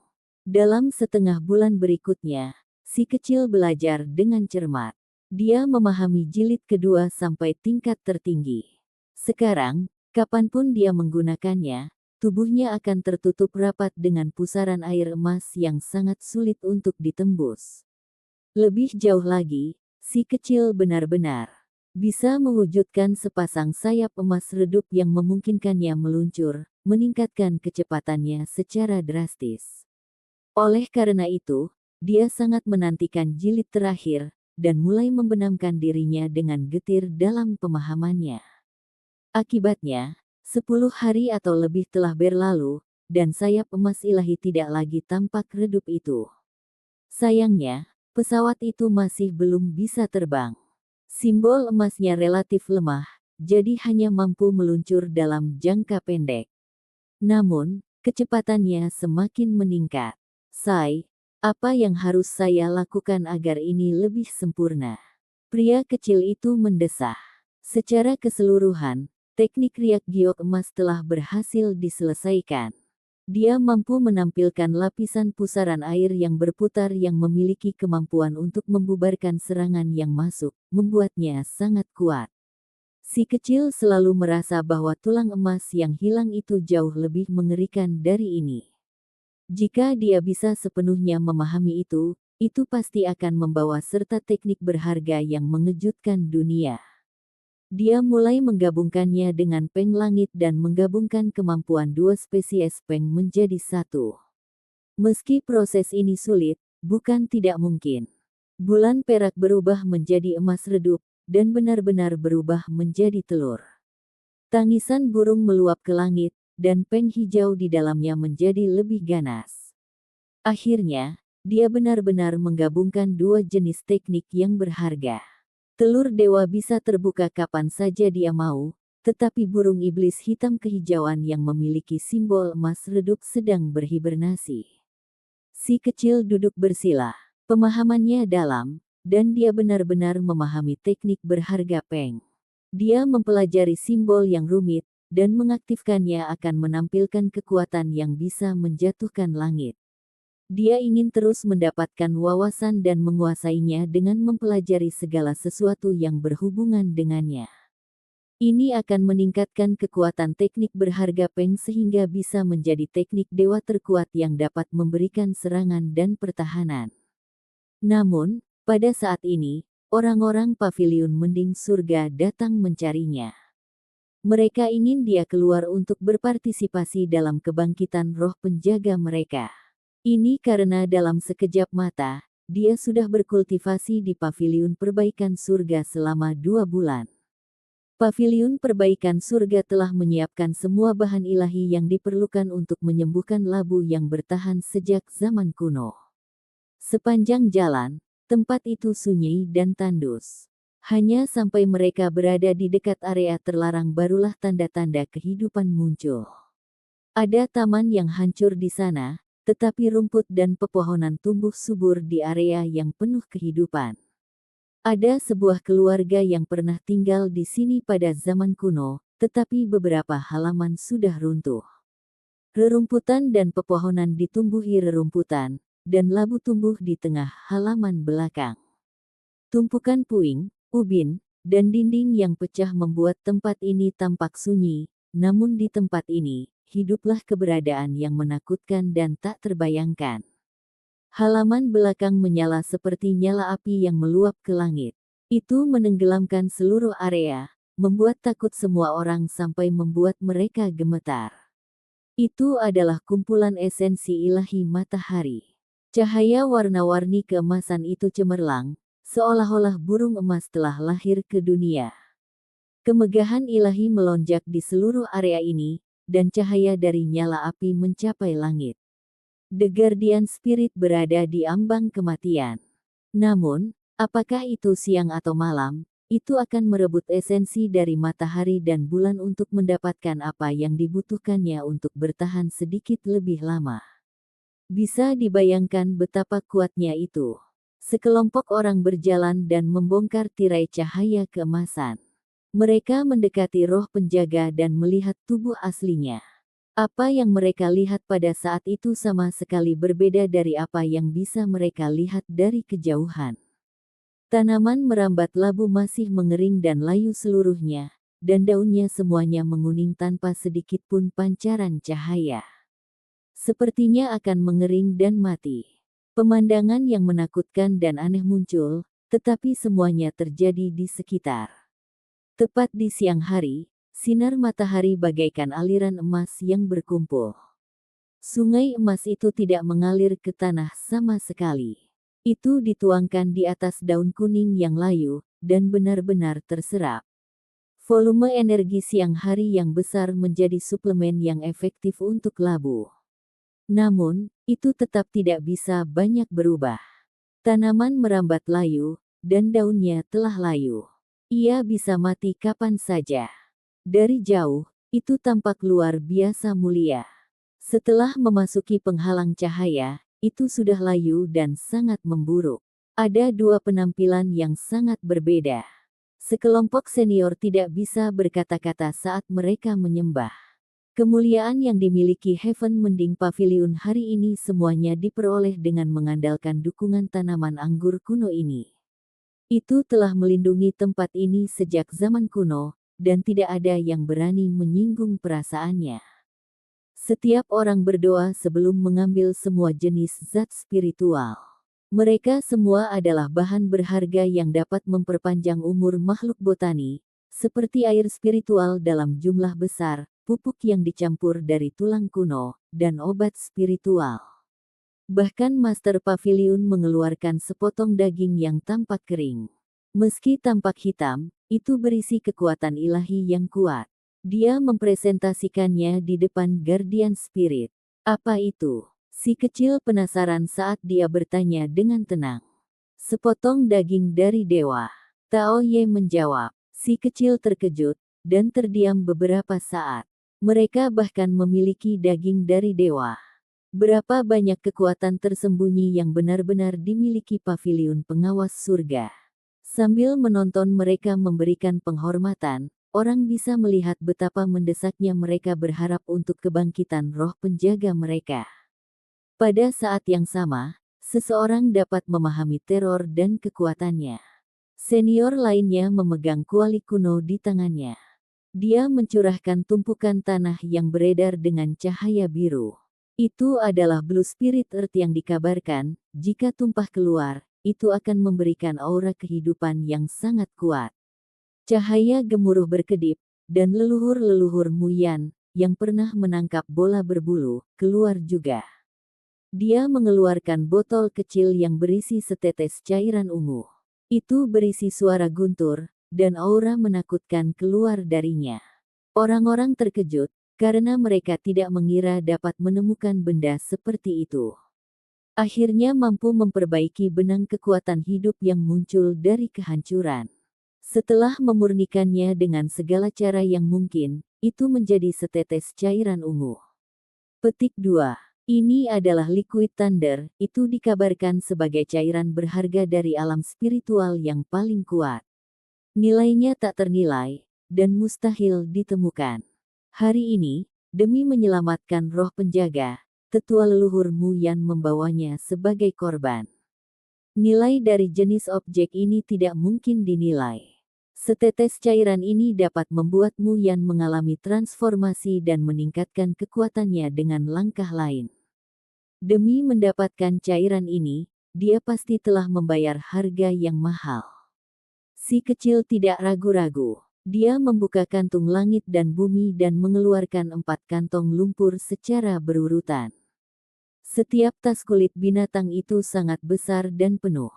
Dalam setengah bulan berikutnya, si kecil belajar dengan cermat. Dia memahami jilid kedua sampai tingkat tertinggi. Sekarang, kapanpun dia menggunakannya, tubuhnya akan tertutup rapat dengan pusaran air emas yang sangat sulit untuk ditembus. Lebih jauh lagi, si kecil benar-benar bisa mewujudkan sepasang sayap emas redup yang memungkinkannya meluncur, meningkatkan kecepatannya secara drastis. Oleh karena itu, dia sangat menantikan jilid terakhir, dan mulai membenamkan dirinya dengan getir dalam pemahamannya. Akibatnya, 10 hari atau lebih telah berlalu, dan sayap emas ilahi tidak lagi tampak redup itu. Sayangnya, pesawat itu masih belum bisa terbang. Simbol emasnya relatif lemah, jadi hanya mampu meluncur dalam jangka pendek. Namun, kecepatannya semakin meningkat. Apa yang harus saya lakukan agar ini lebih sempurna? Pria kecil itu mendesah. Secara keseluruhan, teknik riak giok emas telah berhasil diselesaikan. Dia mampu menampilkan lapisan pusaran air yang berputar yang memiliki kemampuan untuk membubarkan serangan yang masuk, membuatnya sangat kuat. Si kecil selalu merasa bahwa tulang emas yang hilang itu jauh lebih mengerikan dari ini. Jika dia bisa sepenuhnya memahami itu pasti akan membawa serta teknik berharga yang mengejutkan dunia. Dia mulai menggabungkannya dengan peng langit dan menggabungkan kemampuan dua spesies peng menjadi satu. Meski proses ini sulit, bukan tidak mungkin. Bulan perak berubah menjadi emas redup, dan benar-benar berubah menjadi telur. Tangisan burung meluap ke langit, dan peng hijau di dalamnya menjadi lebih ganas. Akhirnya, dia benar-benar menggabungkan dua jenis teknik yang berharga. Telur dewa bisa terbuka kapan saja dia mau, tetapi burung iblis hitam kehijauan yang memiliki simbol emas redup sedang berhibernasi. Si kecil duduk bersila. Pemahamannya dalam, dan dia benar-benar memahami teknik berharga peng. Dia mempelajari simbol yang rumit, dan mengaktifkannya akan menampilkan kekuatan yang bisa menjatuhkan langit. Dia ingin terus mendapatkan wawasan dan menguasainya dengan mempelajari segala sesuatu yang berhubungan dengannya. Ini akan meningkatkan kekuatan teknik berharga peng sehingga bisa menjadi teknik dewa terkuat yang dapat memberikan serangan dan pertahanan. Namun, pada saat ini, orang-orang paviliun mending surga datang mencarinya. Mereka ingin dia keluar untuk berpartisipasi dalam kebangkitan roh penjaga mereka. Ini karena dalam sekejap mata, dia sudah berkultivasi di paviliun perbaikan surga selama 2 bulan. Paviliun perbaikan surga telah menyiapkan semua bahan ilahi yang diperlukan untuk menyembuhkan labu yang bertahan sejak zaman kuno. Sepanjang jalan, tempat itu sunyi dan tandus. Hanya sampai mereka berada di dekat area terlarang barulah tanda-tanda kehidupan muncul. Ada taman yang hancur di sana, tetapi rumput dan pepohonan tumbuh subur di area yang penuh kehidupan. Ada sebuah keluarga yang pernah tinggal di sini pada zaman kuno, tetapi beberapa halaman sudah runtuh. Rerumputan dan pepohonan ditumbuhi rerumputan, dan labu tumbuh di tengah halaman belakang. Tumpukan puing, ubin, dan dinding yang pecah membuat tempat ini tampak sunyi, namun di tempat ini, hiduplah keberadaan yang menakutkan dan tak terbayangkan. Halaman belakang menyala seperti nyala api yang meluap ke langit. Itu menenggelamkan seluruh area, membuat takut semua orang sampai membuat mereka gemetar. Itu adalah kumpulan esensi ilahi matahari. Cahaya warna-warni keemasan itu cemerlang, seolah-olah burung emas telah lahir ke dunia. Kemegahan ilahi melonjak di seluruh area ini, dan cahaya dari nyala api mencapai langit. The Guardian Spirit berada di ambang kematian. Namun, apakah itu siang atau malam, itu akan merebut esensi dari matahari dan bulan untuk mendapatkan apa yang dibutuhkannya untuk bertahan sedikit lebih lama. Bisa dibayangkan betapa kuatnya itu. Sekelompok orang berjalan dan membongkar tirai cahaya keemasan. Mereka mendekati roh penjaga dan melihat tubuh aslinya. Apa yang mereka lihat pada saat itu sama sekali berbeda dari apa yang bisa mereka lihat dari kejauhan. Tanaman merambat labu masih mengering dan layu seluruhnya, dan daunnya semuanya menguning tanpa sedikit pun pancaran cahaya. Sepertinya akan mengering dan mati. Pemandangan yang menakutkan dan aneh muncul, tetapi semuanya terjadi di sekitar. Tepat di siang hari, sinar matahari bagaikan aliran emas yang berkumpul. Sungai emas itu tidak mengalir ke tanah sama sekali. Itu dituangkan di atas daun kuning yang layu, dan benar-benar terserap. Volume energi siang hari yang besar menjadi suplemen yang efektif untuk labu. Namun, itu tetap tidak bisa banyak berubah. Tanaman merambat layu, dan daunnya telah layu. Ia bisa mati kapan saja. Dari jauh, itu tampak luar biasa mulia. Setelah memasuki penghalang cahaya, itu sudah layu dan sangat memburuk. Ada dua penampilan yang sangat berbeda. Sekelompok senior tidak bisa berkata-kata saat mereka menyembah. Kemuliaan yang dimiliki Heaven Mending Pavilion hari ini semuanya diperoleh dengan mengandalkan dukungan tanaman anggur kuno ini. Itu telah melindungi tempat ini sejak zaman kuno, dan tidak ada yang berani menyinggung perasaannya. Setiap orang berdoa sebelum mengambil semua jenis zat spiritual. Mereka semua adalah bahan berharga yang dapat memperpanjang umur makhluk botani, seperti air spiritual dalam jumlah besar, pupuk yang dicampur dari tulang kuno, dan obat spiritual. Bahkan Master Pavilion mengeluarkan sepotong daging yang tampak kering. Meski tampak hitam, itu berisi kekuatan ilahi yang kuat. Dia mempresentasikannya di depan Guardian Spirit. Apa itu? Si kecil penasaran saat dia bertanya dengan tenang. Sepotong daging dari dewa. Tao Ye menjawab. Si kecil terkejut, dan terdiam beberapa saat. Mereka bahkan memiliki daging dari dewa. Berapa banyak kekuatan tersembunyi yang benar-benar dimiliki pavilion pengawas surga. Sambil menonton mereka memberikan penghormatan, orang bisa melihat betapa mendesaknya mereka berharap untuk kebangkitan roh penjaga mereka. Pada saat yang sama, seseorang dapat memahami teror dan kekuatannya. Senior lainnya memegang kuali kuno di tangannya. Dia mencurahkan tumpukan tanah yang beredar dengan cahaya biru. Itu adalah Blue Spirit Earth yang dikabarkan, jika tumpah keluar, itu akan memberikan aura kehidupan yang sangat kuat. Cahaya gemuruh berkedip, dan leluhur-leluhur Muyan, yang pernah menangkap bola berbulu, keluar juga. Dia mengeluarkan botol kecil yang berisi setetes cairan ungu. Itu berisi suara guntur, dan aura menakutkan keluar darinya. Orang-orang terkejut, karena mereka tidak mengira dapat menemukan benda seperti itu. Akhirnya mampu memperbaiki benang kekuatan hidup yang muncul dari kehancuran. Setelah memurnikannya dengan segala cara yang mungkin, itu menjadi setetes cairan ungu. Petik 2. Ini adalah Liquid Thunder, itu dikabarkan sebagai cairan berharga dari alam spiritual yang paling kuat. Nilainya tak ternilai, dan mustahil ditemukan. Hari ini, demi menyelamatkan roh penjaga, tetua leluhur Muyan membawanya sebagai korban. Nilai dari jenis objek ini tidak mungkin dinilai. Setetes cairan ini dapat membuat Muyan mengalami transformasi dan meningkatkan kekuatannya dengan langkah lain. Demi mendapatkan cairan ini, dia pasti telah membayar harga yang mahal. Si kecil tidak ragu-ragu. Dia membuka kantung langit dan bumi dan mengeluarkan 4 kantong lumpur secara berurutan. Setiap tas kulit binatang itu sangat besar dan penuh.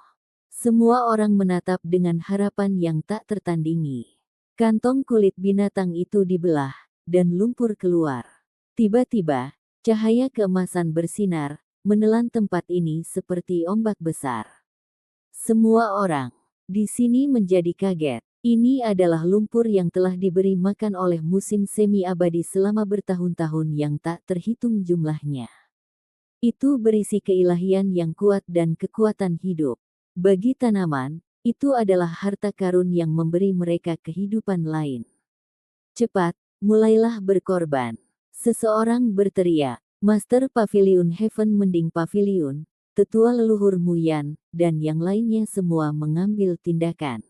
Semua orang menatap dengan harapan yang tak tertandingi. Kantong kulit binatang itu dibelah, dan lumpur keluar. Tiba-tiba, cahaya keemasan bersinar, menelan tempat ini seperti ombak besar. Semua orang di sini menjadi kaget. Ini adalah lumpur yang telah diberi makan oleh musim semi abadi selama bertahun-tahun yang tak terhitung jumlahnya. Itu berisi keilahian yang kuat dan kekuatan hidup. Bagi tanaman, itu adalah harta karun yang memberi mereka kehidupan lain. Cepat, mulailah berkorban. Seseorang berteriak. Master Pavilion Heaven Mending Pavilion, tetua leluhur Muyan, dan yang lainnya semua mengambil tindakan.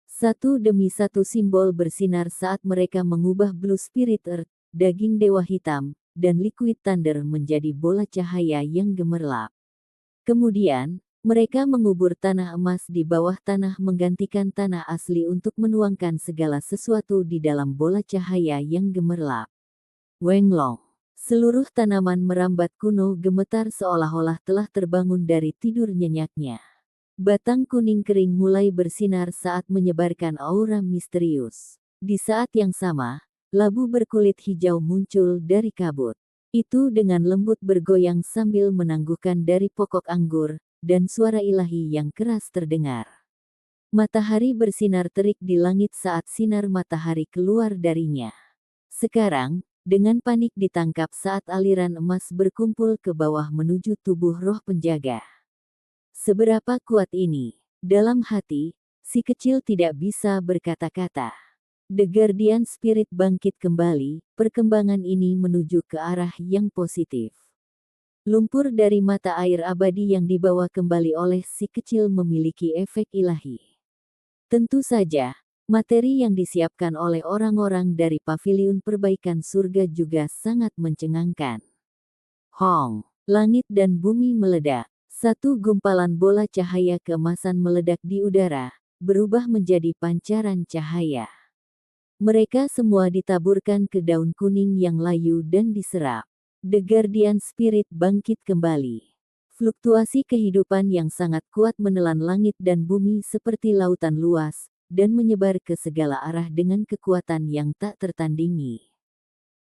Satu demi satu simbol bersinar saat mereka mengubah Blue Spirit Earth, daging dewa hitam, dan Liquid Thunder menjadi bola cahaya yang gemerlap. Kemudian, mereka mengubur tanah emas di bawah tanah menggantikan tanah asli untuk menuangkan segala sesuatu di dalam bola cahaya yang gemerlap. Wenglong. Seluruh tanaman merambat kuno gemetar seolah-olah telah terbangun dari tidur nyenyaknya. Batang kuning kering mulai bersinar saat menyebarkan aura misterius. Di saat yang sama, labu berkulit hijau muncul dari kabut. Itu dengan lembut bergoyang sambil menangguhkan dari pokok anggur, dan suara ilahi yang keras terdengar. Matahari bersinar terik di langit saat sinar matahari keluar darinya. Sekarang, dengan panik ditangkap saat aliran emas berkumpul ke bawah menuju tubuh roh penjaga. Seberapa kuat ini? Dalam hati, si kecil tidak bisa berkata-kata. The Guardian Spirit bangkit kembali, perkembangan ini menuju ke arah yang positif. Lumpur dari mata air abadi yang dibawa kembali oleh si kecil memiliki efek ilahi. Tentu saja, Materi yang disiapkan oleh orang-orang dari paviliun perbaikan surga juga sangat mencengangkan. Hong, langit dan bumi meledak. Satu gumpalan bola cahaya keemasan meledak di udara, berubah menjadi pancaran cahaya. Mereka semua ditaburkan ke daun kuning yang layu dan diserap. The Guardian Spirit bangkit kembali. Fluktuasi kehidupan yang sangat kuat menelan langit dan bumi seperti lautan luas, dan menyebar ke segala arah dengan kekuatan yang tak tertandingi.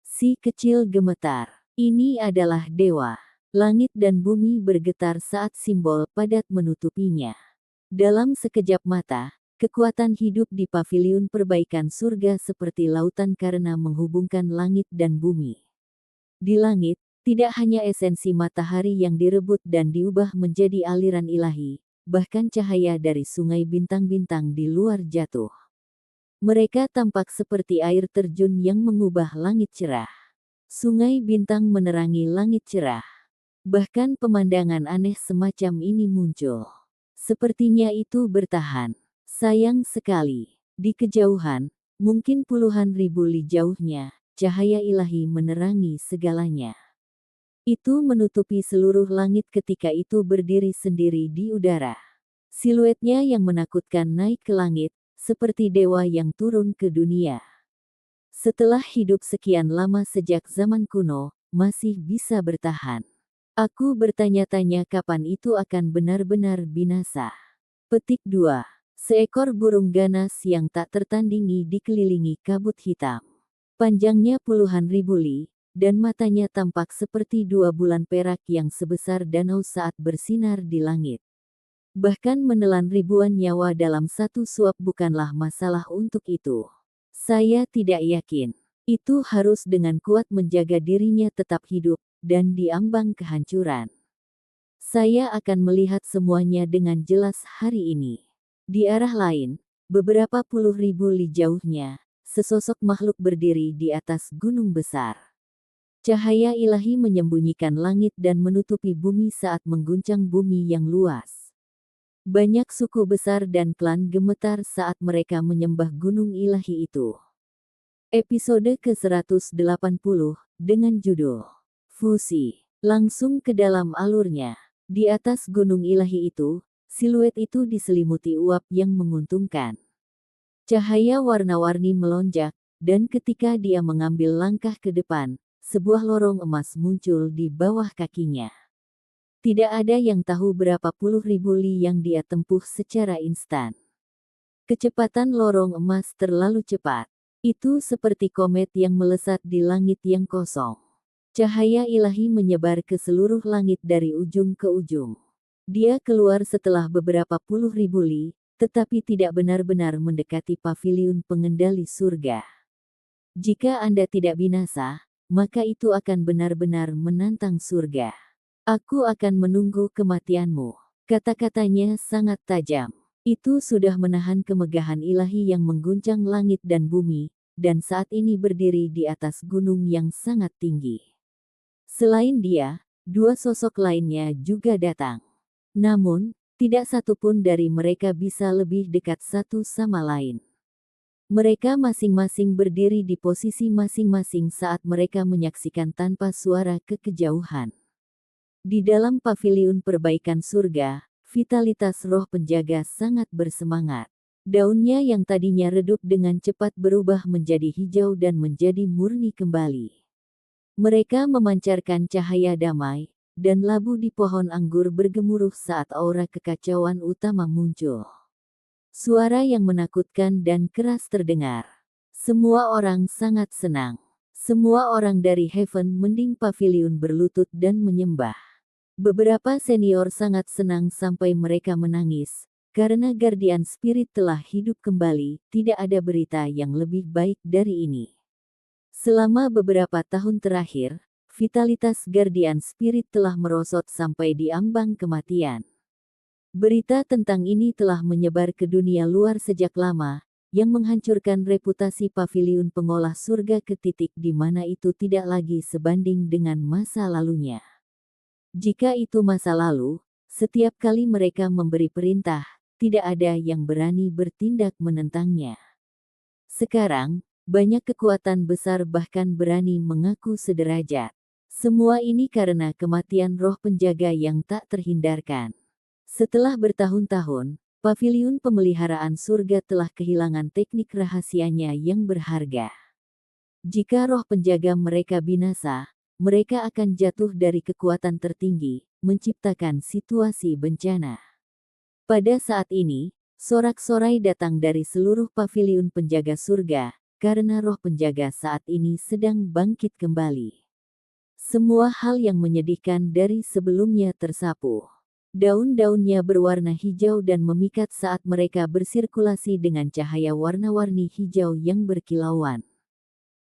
Si kecil gemetar. Ini adalah dewa. Langit dan bumi bergetar saat simbol padat menutupinya. Dalam sekejap mata, kekuatan hidup di paviliun perbaikan surga seperti lautan karena menghubungkan langit dan bumi. Di langit, tidak hanya esensi matahari yang direbut dan diubah menjadi aliran ilahi, bahkan cahaya dari sungai bintang-bintang di luar jatuh. Mereka tampak seperti air terjun yang mengubah langit cerah. Sungai bintang menerangi langit cerah. Bahkan pemandangan aneh semacam ini muncul. Sepertinya itu bertahan. Sayang sekali. Di kejauhan, mungkin puluhan ribu li jauhnya, cahaya ilahi menerangi segalanya. Itu menutupi seluruh langit ketika itu berdiri sendiri di udara. Siluetnya yang menakutkan naik ke langit, seperti dewa yang turun ke dunia. Setelah hidup sekian lama sejak zaman kuno, masih bisa bertahan. Aku bertanya-tanya kapan itu akan benar-benar binasa. Petik 2. Seekor burung ganas yang tak tertandingi dikelilingi kabut hitam. Panjangnya puluhan ribu li, dan matanya tampak seperti 2 bulan perak yang sebesar danau saat bersinar di langit. Bahkan menelan ribuan nyawa dalam satu suap bukanlah masalah untuk itu. Saya tidak yakin. Itu harus dengan kuat menjaga dirinya tetap hidup, dan diambang kehancuran. Saya akan melihat semuanya dengan jelas hari ini. Di arah lain, beberapa puluh ribu li jauhnya, sesosok makhluk berdiri di atas gunung besar. Cahaya ilahi menyembunyikan langit dan menutupi bumi saat mengguncang bumi yang luas. Banyak suku besar dan klan gemetar saat mereka menyembah gunung ilahi itu. Episode ke-180, dengan judul Fusi. Langsung ke dalam alurnya. Di atas gunung ilahi itu, siluet itu diselimuti uap yang menguntungkan. Cahaya warna-warni melonjak, dan ketika dia mengambil langkah ke depan, sebuah lorong emas muncul di bawah kakinya. Tidak ada yang tahu berapa puluh ribu li yang dia tempuh secara instan. Kecepatan lorong emas terlalu cepat. Itu seperti komet yang melesat di langit yang kosong. Cahaya ilahi menyebar ke seluruh langit dari ujung ke ujung. Dia keluar setelah beberapa puluh ribu li, tetapi tidak benar-benar mendekati paviliun pengendali surga. Jika Anda tidak binasa, maka itu akan benar-benar menantang surga. Aku akan menunggu kematianmu. Kata-katanya sangat tajam. Itu sudah menahan kemegahan ilahi yang mengguncang langit dan bumi, dan saat ini berdiri di atas gunung yang sangat tinggi. Selain dia, 2 sosok lainnya juga datang. Namun, tidak satu pun dari mereka bisa lebih dekat satu sama lain. Mereka masing-masing berdiri di posisi masing-masing saat mereka menyaksikan tanpa suara ke kejauhan. Di dalam paviliun perbaikan surga, vitalitas roh penjaga sangat bersemangat. Daunnya yang tadinya redup dengan cepat berubah menjadi hijau dan menjadi murni kembali. Mereka memancarkan cahaya damai, dan labu di pohon anggur bergemuruh saat aura kekacauan utama muncul. Suara yang menakutkan dan keras terdengar. Semua orang sangat senang. Semua orang dari Heaven mending paviliun berlutut dan menyembah. Beberapa senior sangat senang sampai mereka menangis, karena Guardian Spirit telah hidup kembali. Tidak ada berita yang lebih baik dari ini. Selama beberapa tahun terakhir, vitalitas Guardian Spirit telah merosot sampai di ambang kematian. Berita tentang ini telah menyebar ke dunia luar sejak lama, yang menghancurkan reputasi paviliun pengolah surga ke titik di mana itu tidak lagi sebanding dengan masa lalunya. Jika itu masa lalu, setiap kali mereka memberi perintah, tidak ada yang berani bertindak menentangnya. Sekarang, banyak kekuatan besar bahkan berani mengaku sederajat. Semua ini karena kematian roh penjaga yang tak terhindarkan. Setelah bertahun-tahun, paviliun pemeliharaan surga telah kehilangan teknik rahasianya yang berharga. Jika roh penjaga mereka binasa, mereka akan jatuh dari kekuatan tertinggi, menciptakan situasi bencana. Pada saat ini, sorak-sorai datang dari seluruh paviliun penjaga surga, karena roh penjaga saat ini sedang bangkit kembali. Semua hal yang menyedihkan dari sebelumnya tersapu. Daun-daunnya berwarna hijau dan memikat saat mereka bersirkulasi dengan cahaya warna-warni hijau yang berkilauan.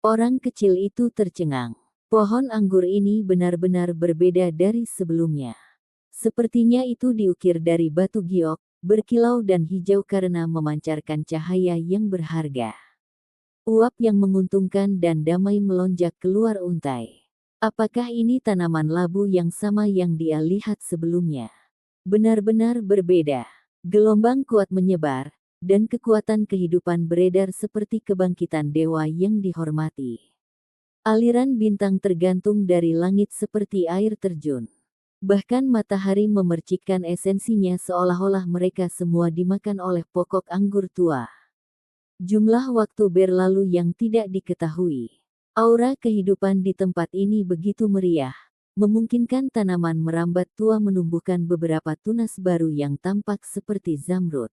Orang kecil itu tercengang. Pohon anggur ini benar-benar berbeda dari sebelumnya. Sepertinya itu diukir dari batu giok, berkilau dan hijau karena memancarkan cahaya yang berharga. Uap yang menguntungkan dan damai melonjak keluar untai. Apakah ini tanaman labu yang sama yang dia lihat sebelumnya? Benar-benar berbeda. Gelombang kuat menyebar, dan kekuatan kehidupan beredar seperti kebangkitan dewa yang dihormati. Aliran bintang tergantung dari langit seperti air terjun. Bahkan matahari memercikkan esensinya seolah-olah mereka semua dimakan oleh pokok anggur tua. Jumlah waktu berlalu yang tidak diketahui. Aura kehidupan di tempat ini begitu meriah, memungkinkan tanaman merambat tua menumbuhkan beberapa tunas baru yang tampak seperti zamrud.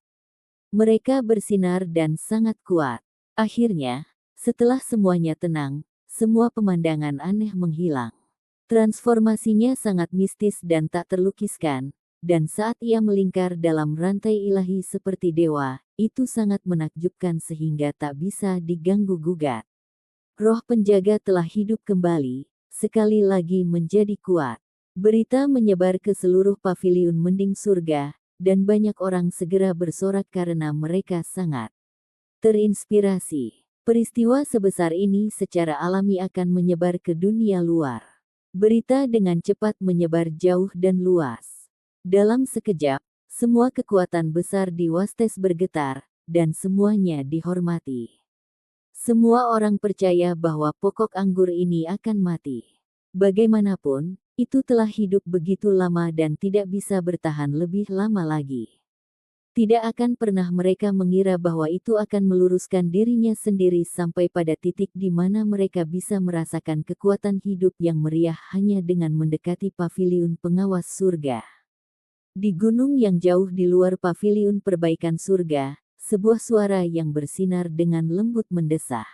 Mereka bersinar dan sangat kuat. Akhirnya, setelah semuanya tenang, semua pemandangan aneh menghilang. Transformasinya sangat mistis dan tak terlukiskan, dan saat ia melingkar dalam rantai ilahi seperti dewa, itu sangat menakjubkan sehingga tak bisa diganggu-gugat. Roh penjaga telah hidup kembali, sekali lagi menjadi kuat. Berita menyebar ke seluruh paviliun mending surga, dan banyak orang segera bersorak karena mereka sangat terinspirasi. Peristiwa sebesar ini secara alami akan menyebar ke dunia luar. Berita dengan cepat menyebar jauh dan luas. Dalam sekejap, semua kekuatan besar di Wastes bergetar, dan semuanya dihormati. Semua orang percaya bahwa pokok anggur ini akan mati. Bagaimanapun, itu telah hidup begitu lama dan tidak bisa bertahan lebih lama lagi. Tidak akan pernah mereka mengira bahwa itu akan meluruskan dirinya sendiri sampai pada titik di mana mereka bisa merasakan kekuatan hidup yang meriah hanya dengan mendekati paviliun pengawas surga. Di gunung yang jauh di luar paviliun perbaikan surga, sebuah suara yang bersinar dengan lembut mendesah.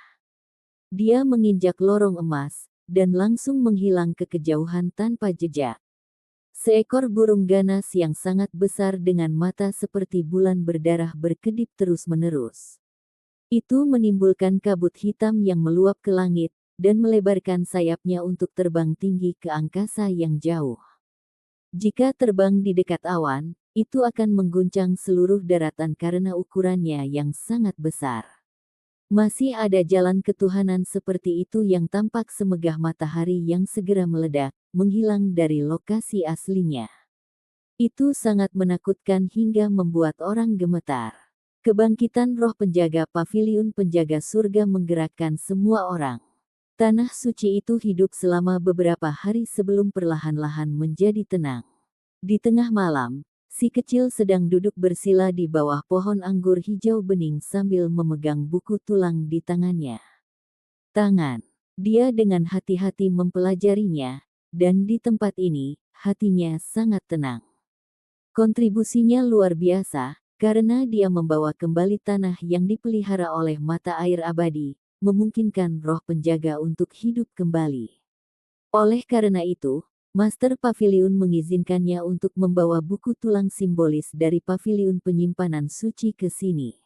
Dia menginjak lorong emas, dan langsung menghilang ke kejauhan tanpa jejak. Seekor burung ganas yang sangat besar dengan mata seperti bulan berdarah berkedip terus-menerus. Itu menimbulkan kabut hitam yang meluap ke langit, dan melebarkan sayapnya untuk terbang tinggi ke angkasa yang jauh. Jika terbang di dekat awan, itu akan mengguncang seluruh daratan karena ukurannya yang sangat besar. Masih ada jalan ketuhanan seperti itu yang tampak semegah matahari yang segera meledak, menghilang dari lokasi aslinya. Itu sangat menakutkan hingga membuat orang gemetar. Kebangkitan roh penjaga paviliun penjaga surga menggerakkan semua orang. Tanah suci itu hidup selama beberapa hari sebelum perlahan-lahan menjadi tenang. Di tengah malam, si kecil sedang duduk bersila di bawah pohon anggur hijau bening sambil memegang buku tulang di tangannya. Dia dengan hati-hati mempelajarinya, dan di tempat ini, hatinya sangat tenang. Kontribusinya luar biasa, karena dia membawa kembali tanah yang dipelihara oleh mata air abadi, memungkinkan roh penjaga untuk hidup kembali. Oleh karena itu, Master Paviliun mengizinkannya untuk membawa buku tulang simbolis dari paviliun penyimpanan suci ke sini.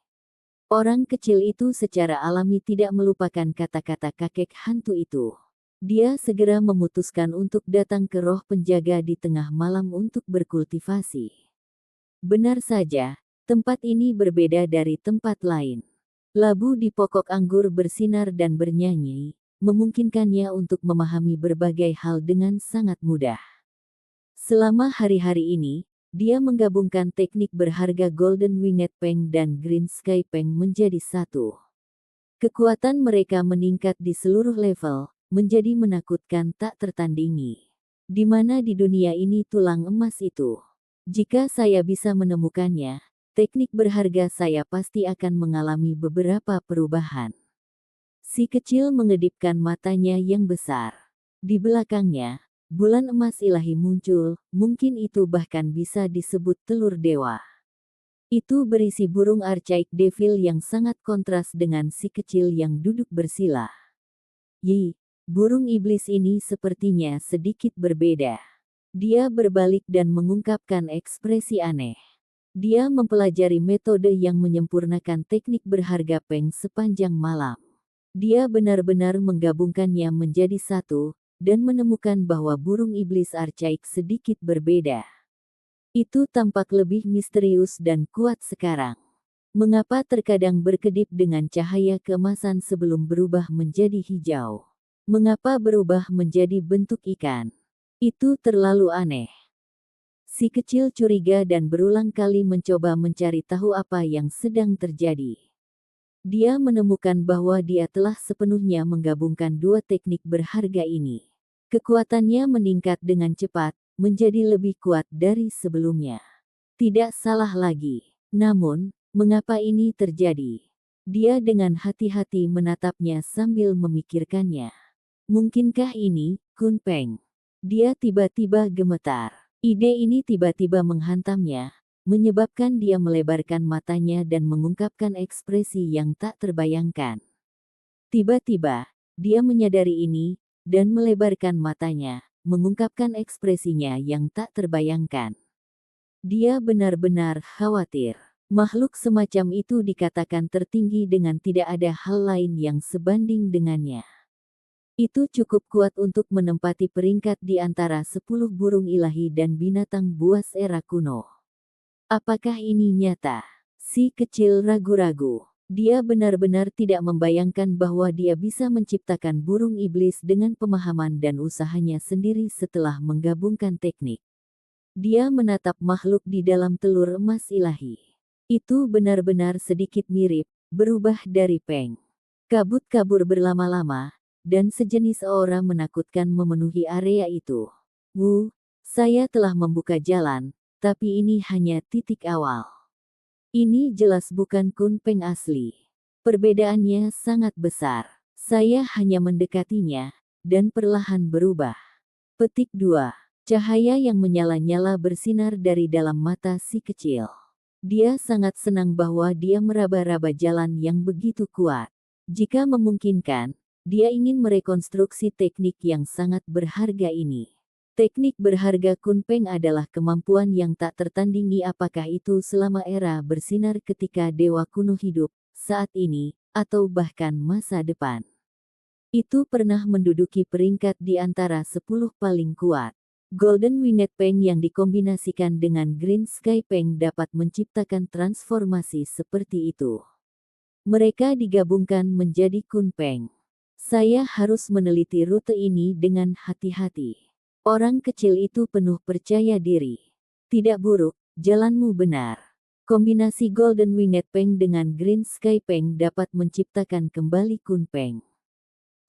Orang kecil itu secara alami tidak melupakan kata-kata kakek hantu itu. Dia segera memutuskan untuk datang ke roh penjaga di tengah malam untuk berkultivasi. Benar saja, tempat ini berbeda dari tempat lain. Labu di pokok anggur bersinar dan bernyanyi, memungkinkannya untuk memahami berbagai hal dengan sangat mudah. Selama hari-hari ini, dia menggabungkan teknik berharga Golden Winged Peng dan Green Sky Peng menjadi satu. Kekuatan mereka meningkat di seluruh level, menjadi menakutkan tak tertandingi. Di mana di dunia ini tulang emas itu? Jika saya bisa menemukannya, teknik berharga saya pasti akan mengalami beberapa perubahan. Si kecil mengedipkan matanya yang besar. Di belakangnya, bulan emas ilahi muncul, mungkin itu bahkan bisa disebut telur dewa. Itu berisi burung Archaic Devil yang sangat kontras dengan si kecil yang duduk bersila. Yi, burung iblis ini sepertinya sedikit berbeda. Dia berbalik dan mengungkapkan ekspresi aneh. Dia mempelajari metode yang menyempurnakan teknik berharga Peng sepanjang malam. Dia benar-benar menggabungkannya menjadi satu, dan menemukan bahwa burung iblis Archaic sedikit berbeda. Itu tampak lebih misterius dan kuat sekarang. Mengapa terkadang berkedip dengan cahaya keemasan sebelum berubah menjadi hijau? Mengapa berubah menjadi bentuk ikan? Itu terlalu aneh. Si kecil curiga dan berulang kali mencoba mencari tahu apa yang sedang terjadi. Dia menemukan bahwa dia telah sepenuhnya menggabungkan dua teknik berharga ini. Kekuatannya meningkat dengan cepat, menjadi lebih kuat dari sebelumnya. Tidak salah lagi. Namun, mengapa ini terjadi? Dia dengan hati-hati menatapnya sambil memikirkannya. Mungkinkah ini, Kun Peng? Dia tiba-tiba gemetar. Ide ini tiba-tiba menghantamnya, menyebabkan dia melebarkan matanya dan mengungkapkan ekspresi yang tak terbayangkan. Tiba-tiba, dia menyadari ini, dan melebarkan matanya, mengungkapkan ekspresinya yang tak terbayangkan. Dia benar-benar khawatir. Makhluk semacam itu dikatakan tertinggi dengan tidak ada hal lain yang sebanding dengannya. Itu cukup kuat untuk menempati peringkat di antara 10 burung ilahi dan binatang buas era kuno. Apakah ini nyata? Si kecil ragu-ragu. Dia benar-benar tidak membayangkan bahwa dia bisa menciptakan burung iblis dengan pemahaman dan usahanya sendiri setelah menggabungkan teknik. Dia menatap makhluk di dalam telur emas ilahi. Itu benar-benar sedikit mirip, berubah dari Peng. Kabut kabur berlama-lama, dan sejenis aura menakutkan memenuhi area itu. Saya telah membuka jalan, tapi ini hanya titik awal. Ini jelas bukan Kun Peng asli. Perbedaannya sangat besar. Saya hanya mendekatinya, dan perlahan berubah. Petik 2. Cahaya yang menyala-nyala bersinar dari dalam mata si kecil. Dia sangat senang bahwa dia meraba-raba jalan yang begitu kuat. Jika memungkinkan, dia ingin merekonstruksi teknik yang sangat berharga ini. Teknik berharga Kun Peng adalah kemampuan yang tak tertandingi, apakah itu selama era bersinar ketika dewa kuno hidup, saat ini, atau bahkan masa depan. Itu pernah menduduki peringkat di antara 10 paling kuat. Golden Winged Peng yang dikombinasikan dengan Green Sky Peng dapat menciptakan transformasi seperti itu. Mereka digabungkan menjadi Kun Peng. Saya harus meneliti rute ini dengan hati-hati. Orang kecil itu penuh percaya diri. Tidak buruk, jalanmu benar. Kombinasi Golden Winged Peng dengan Green Sky Peng dapat menciptakan kembali Kun Peng.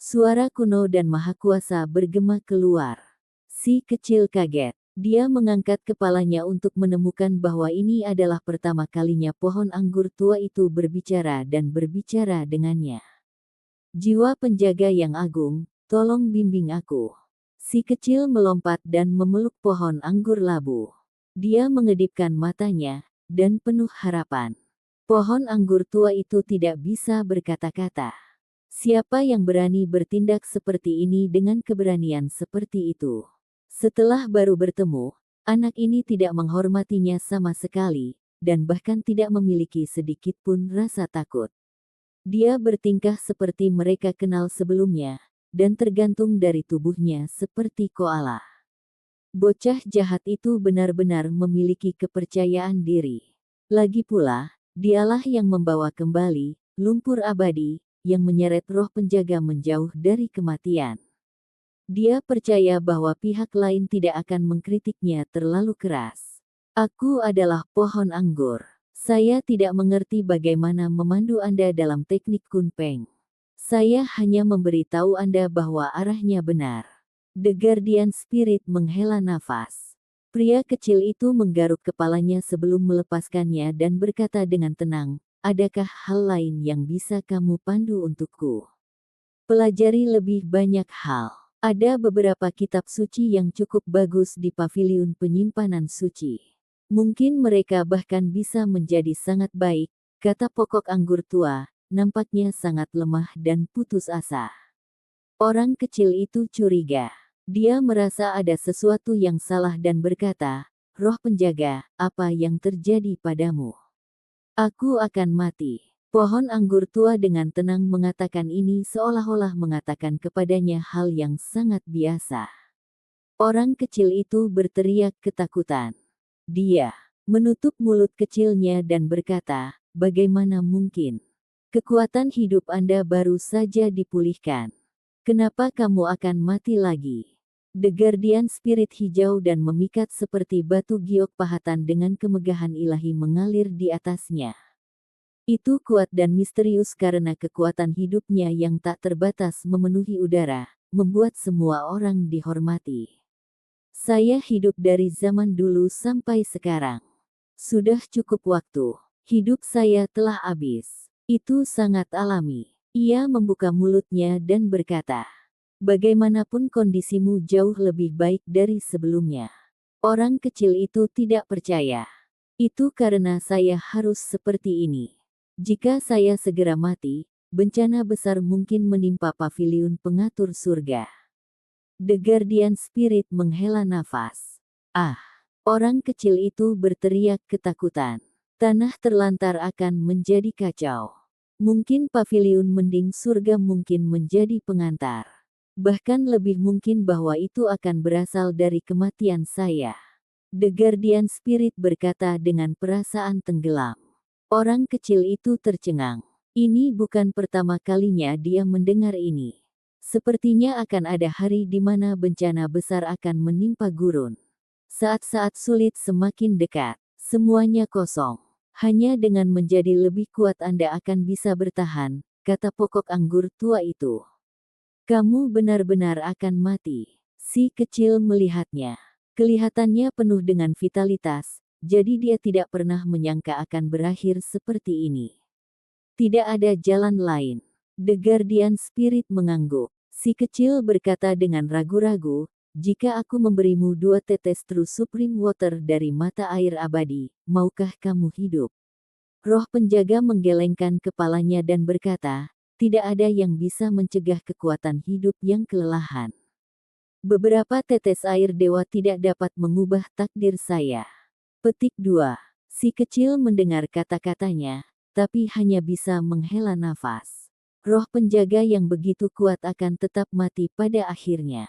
Suara kuno dan maha kuasa bergema keluar. Si kecil kaget. Dia mengangkat kepalanya untuk menemukan bahwa ini adalah pertama kalinya pohon anggur tua itu berbicara dan berbicara dengannya. Jiwa penjaga yang agung, tolong bimbing aku. Si kecil melompat dan memeluk pohon anggur labu. Dia mengedipkan matanya, dan penuh harapan. Pohon anggur tua itu tidak bisa berkata-kata. Siapa yang berani bertindak seperti ini dengan keberanian seperti itu? Setelah baru bertemu, anak ini tidak menghormatinya sama sekali, dan bahkan tidak memiliki sedikit pun rasa takut. Dia bertingkah seperti mereka kenal sebelumnya, dan tergantung dari tubuhnya seperti koala. Bocah jahat itu benar-benar memiliki kepercayaan diri. Lagi pula, dialah yang membawa kembali lumpur abadi, yang menyeret roh penjaga menjauh dari kematian. Dia percaya bahwa pihak lain tidak akan mengkritiknya terlalu keras. Aku adalah pohon anggur. Saya tidak mengerti bagaimana memandu Anda dalam teknik Kun Peng. Saya hanya memberitahu Anda bahwa arahnya benar. The Guardian Spirit menghela nafas. Pria kecil itu menggaruk kepalanya sebelum melepaskannya dan berkata dengan tenang, adakah hal lain yang bisa kamu pandu untukku? Pelajari lebih banyak hal. Ada beberapa kitab suci yang cukup bagus di paviliun penyimpanan suci. Mungkin mereka bahkan bisa menjadi sangat baik, kata pokok anggur tua, nampaknya sangat lemah dan putus asa. Orang kecil itu curiga. Dia merasa ada sesuatu yang salah dan berkata, roh penjaga, apa yang terjadi padamu? Aku akan mati. Pohon anggur tua dengan tenang mengatakan ini seolah-olah mengatakan kepadanya hal yang sangat biasa. Orang kecil itu berteriak ketakutan. Dia menutup mulut kecilnya dan berkata, bagaimana mungkin? Kekuatan hidup Anda baru saja dipulihkan. Kenapa kamu akan mati lagi? The Guardian Spirit hijau dan memikat seperti batu giok pahatan dengan kemegahan ilahi mengalir di atasnya. Itu kuat dan misterius karena kekuatan hidupnya yang tak terbatas memenuhi udara, membuat semua orang dihormati. Saya hidup dari zaman dulu sampai sekarang. Sudah cukup waktu. Hidup saya telah habis. Itu sangat alami. Ia membuka mulutnya dan berkata, bagaimanapun kondisimu jauh lebih baik dari sebelumnya. Orang kecil itu tidak percaya. Itu karena saya harus seperti ini. Jika saya segera mati, bencana besar mungkin menimpa paviliun pengatur surga. The Guardian Spirit menghela nafas. Ah! Orang kecil itu berteriak ketakutan. Tanah terlantar akan menjadi kacau. Mungkin paviliun mending surga mungkin menjadi pengantar. Bahkan lebih mungkin bahwa itu akan berasal dari kematian saya. The Guardian Spirit berkata dengan perasaan tenggelam. Orang kecil itu tercengang. Ini bukan pertama kalinya dia mendengar ini. Sepertinya akan ada hari di mana bencana besar akan menimpa gurun. Saat-saat sulit semakin dekat. Semuanya kosong. Hanya dengan menjadi lebih kuat Anda akan bisa bertahan, kata pokok anggur tua itu. Kamu benar-benar akan mati. Si kecil melihatnya. Kelihatannya penuh dengan vitalitas. Jadi dia tidak pernah menyangka akan berakhir seperti ini. Tidak ada jalan lain. The Guardian Spirit mengangguk. Si kecil berkata dengan ragu-ragu, jika aku memberimu 2 tetes True Supreme Water dari mata air abadi, maukah kamu hidup? Roh penjaga menggelengkan kepalanya dan berkata, tidak ada yang bisa mencegah kekuatan hidup yang kelelahan. Beberapa tetes air dewa tidak dapat mengubah takdir saya. Petik 2. Si kecil mendengar kata-katanya, tapi hanya bisa menghela nafas. Roh penjaga yang begitu kuat akan tetap mati pada akhirnya.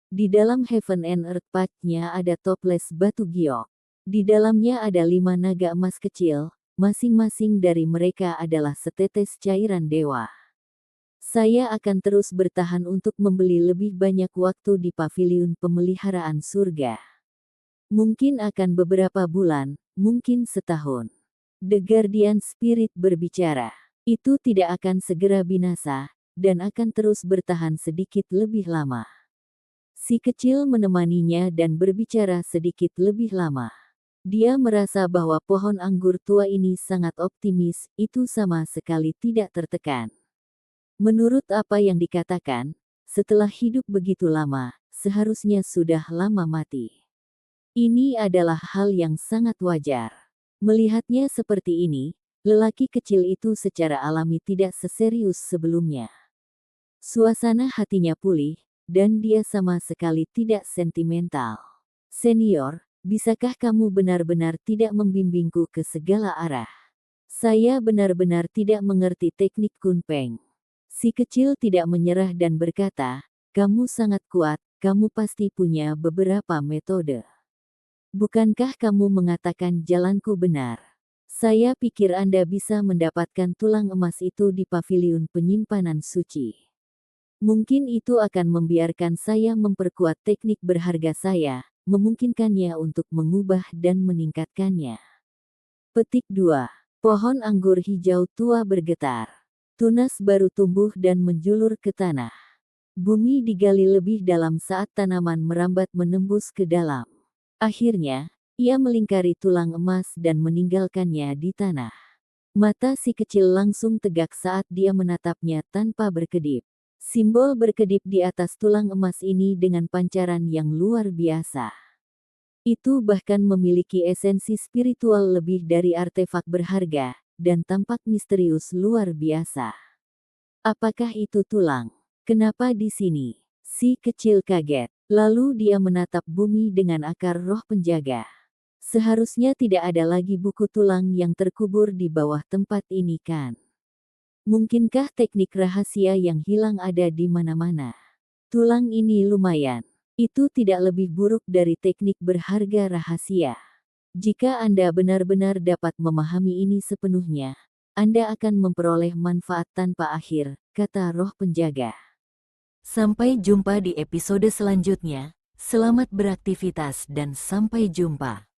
Di dalam Heaven and Earth Pact-nya ada toples batu giok. Di dalamnya ada 5 naga emas kecil, masing-masing dari mereka adalah setetes cairan dewa. Saya akan terus bertahan untuk membeli lebih banyak waktu di paviliun pemeliharaan surga. Mungkin akan beberapa bulan, mungkin setahun. The Guardian Spirit berbicara. Itu tidak akan segera binasa, dan akan terus bertahan sedikit lebih lama. Si kecil menemaninya dan berbicara sedikit lebih lama. Dia merasa bahwa pohon anggur tua ini sangat optimis, itu sama sekali tidak tertekan. Menurut apa yang dikatakan, setelah hidup begitu lama, seharusnya sudah lama mati. Ini adalah hal yang sangat wajar. Melihatnya seperti ini, lelaki kecil itu secara alami tidak seserius sebelumnya. Suasana hatinya pulih, dan dia sama sekali tidak sentimental. Senior, bisakah kamu benar-benar tidak membimbingku ke segala arah? Saya benar-benar tidak mengerti teknik kunpeng. Si kecil tidak menyerah dan berkata, kamu sangat kuat, kamu pasti punya beberapa metode. Bukankah kamu mengatakan jalanku benar? Saya pikir Anda bisa mendapatkan tulang emas itu di paviliun penyimpanan suci. Mungkin itu akan membiarkan saya memperkuat teknik berharga saya, memungkinkannya untuk mengubah dan meningkatkannya. Petik 2. Pohon anggur hijau tua bergetar. Tunas baru tumbuh dan menjulur ke tanah. Bumi digali lebih dalam saat tanaman merambat menembus ke dalam. Akhirnya, ia melingkari tulang emas dan meninggalkannya di tanah. Mata si kecil langsung tegak saat dia menatapnya tanpa berkedip. Simbol berkedip di atas tulang emas ini dengan pancaran yang luar biasa. Itu bahkan memiliki esensi spiritual lebih dari artefak berharga, dan tampak misterius luar biasa. Apakah itu tulang? Kenapa di sini? Si kecil kaget. Lalu dia menatap bumi dengan akar roh penjaga. Seharusnya tidak ada lagi buku tulang yang terkubur di bawah tempat ini kan? Mungkinkah teknik rahasia yang hilang ada di mana-mana? Tulang ini lumayan. Itu tidak lebih buruk dari teknik berharga rahasia. Jika Anda benar-benar dapat memahami ini sepenuhnya, Anda akan memperoleh manfaat tanpa akhir, kata roh penjaga. Sampai jumpa di episode selanjutnya. Selamat beraktivitas dan sampai jumpa.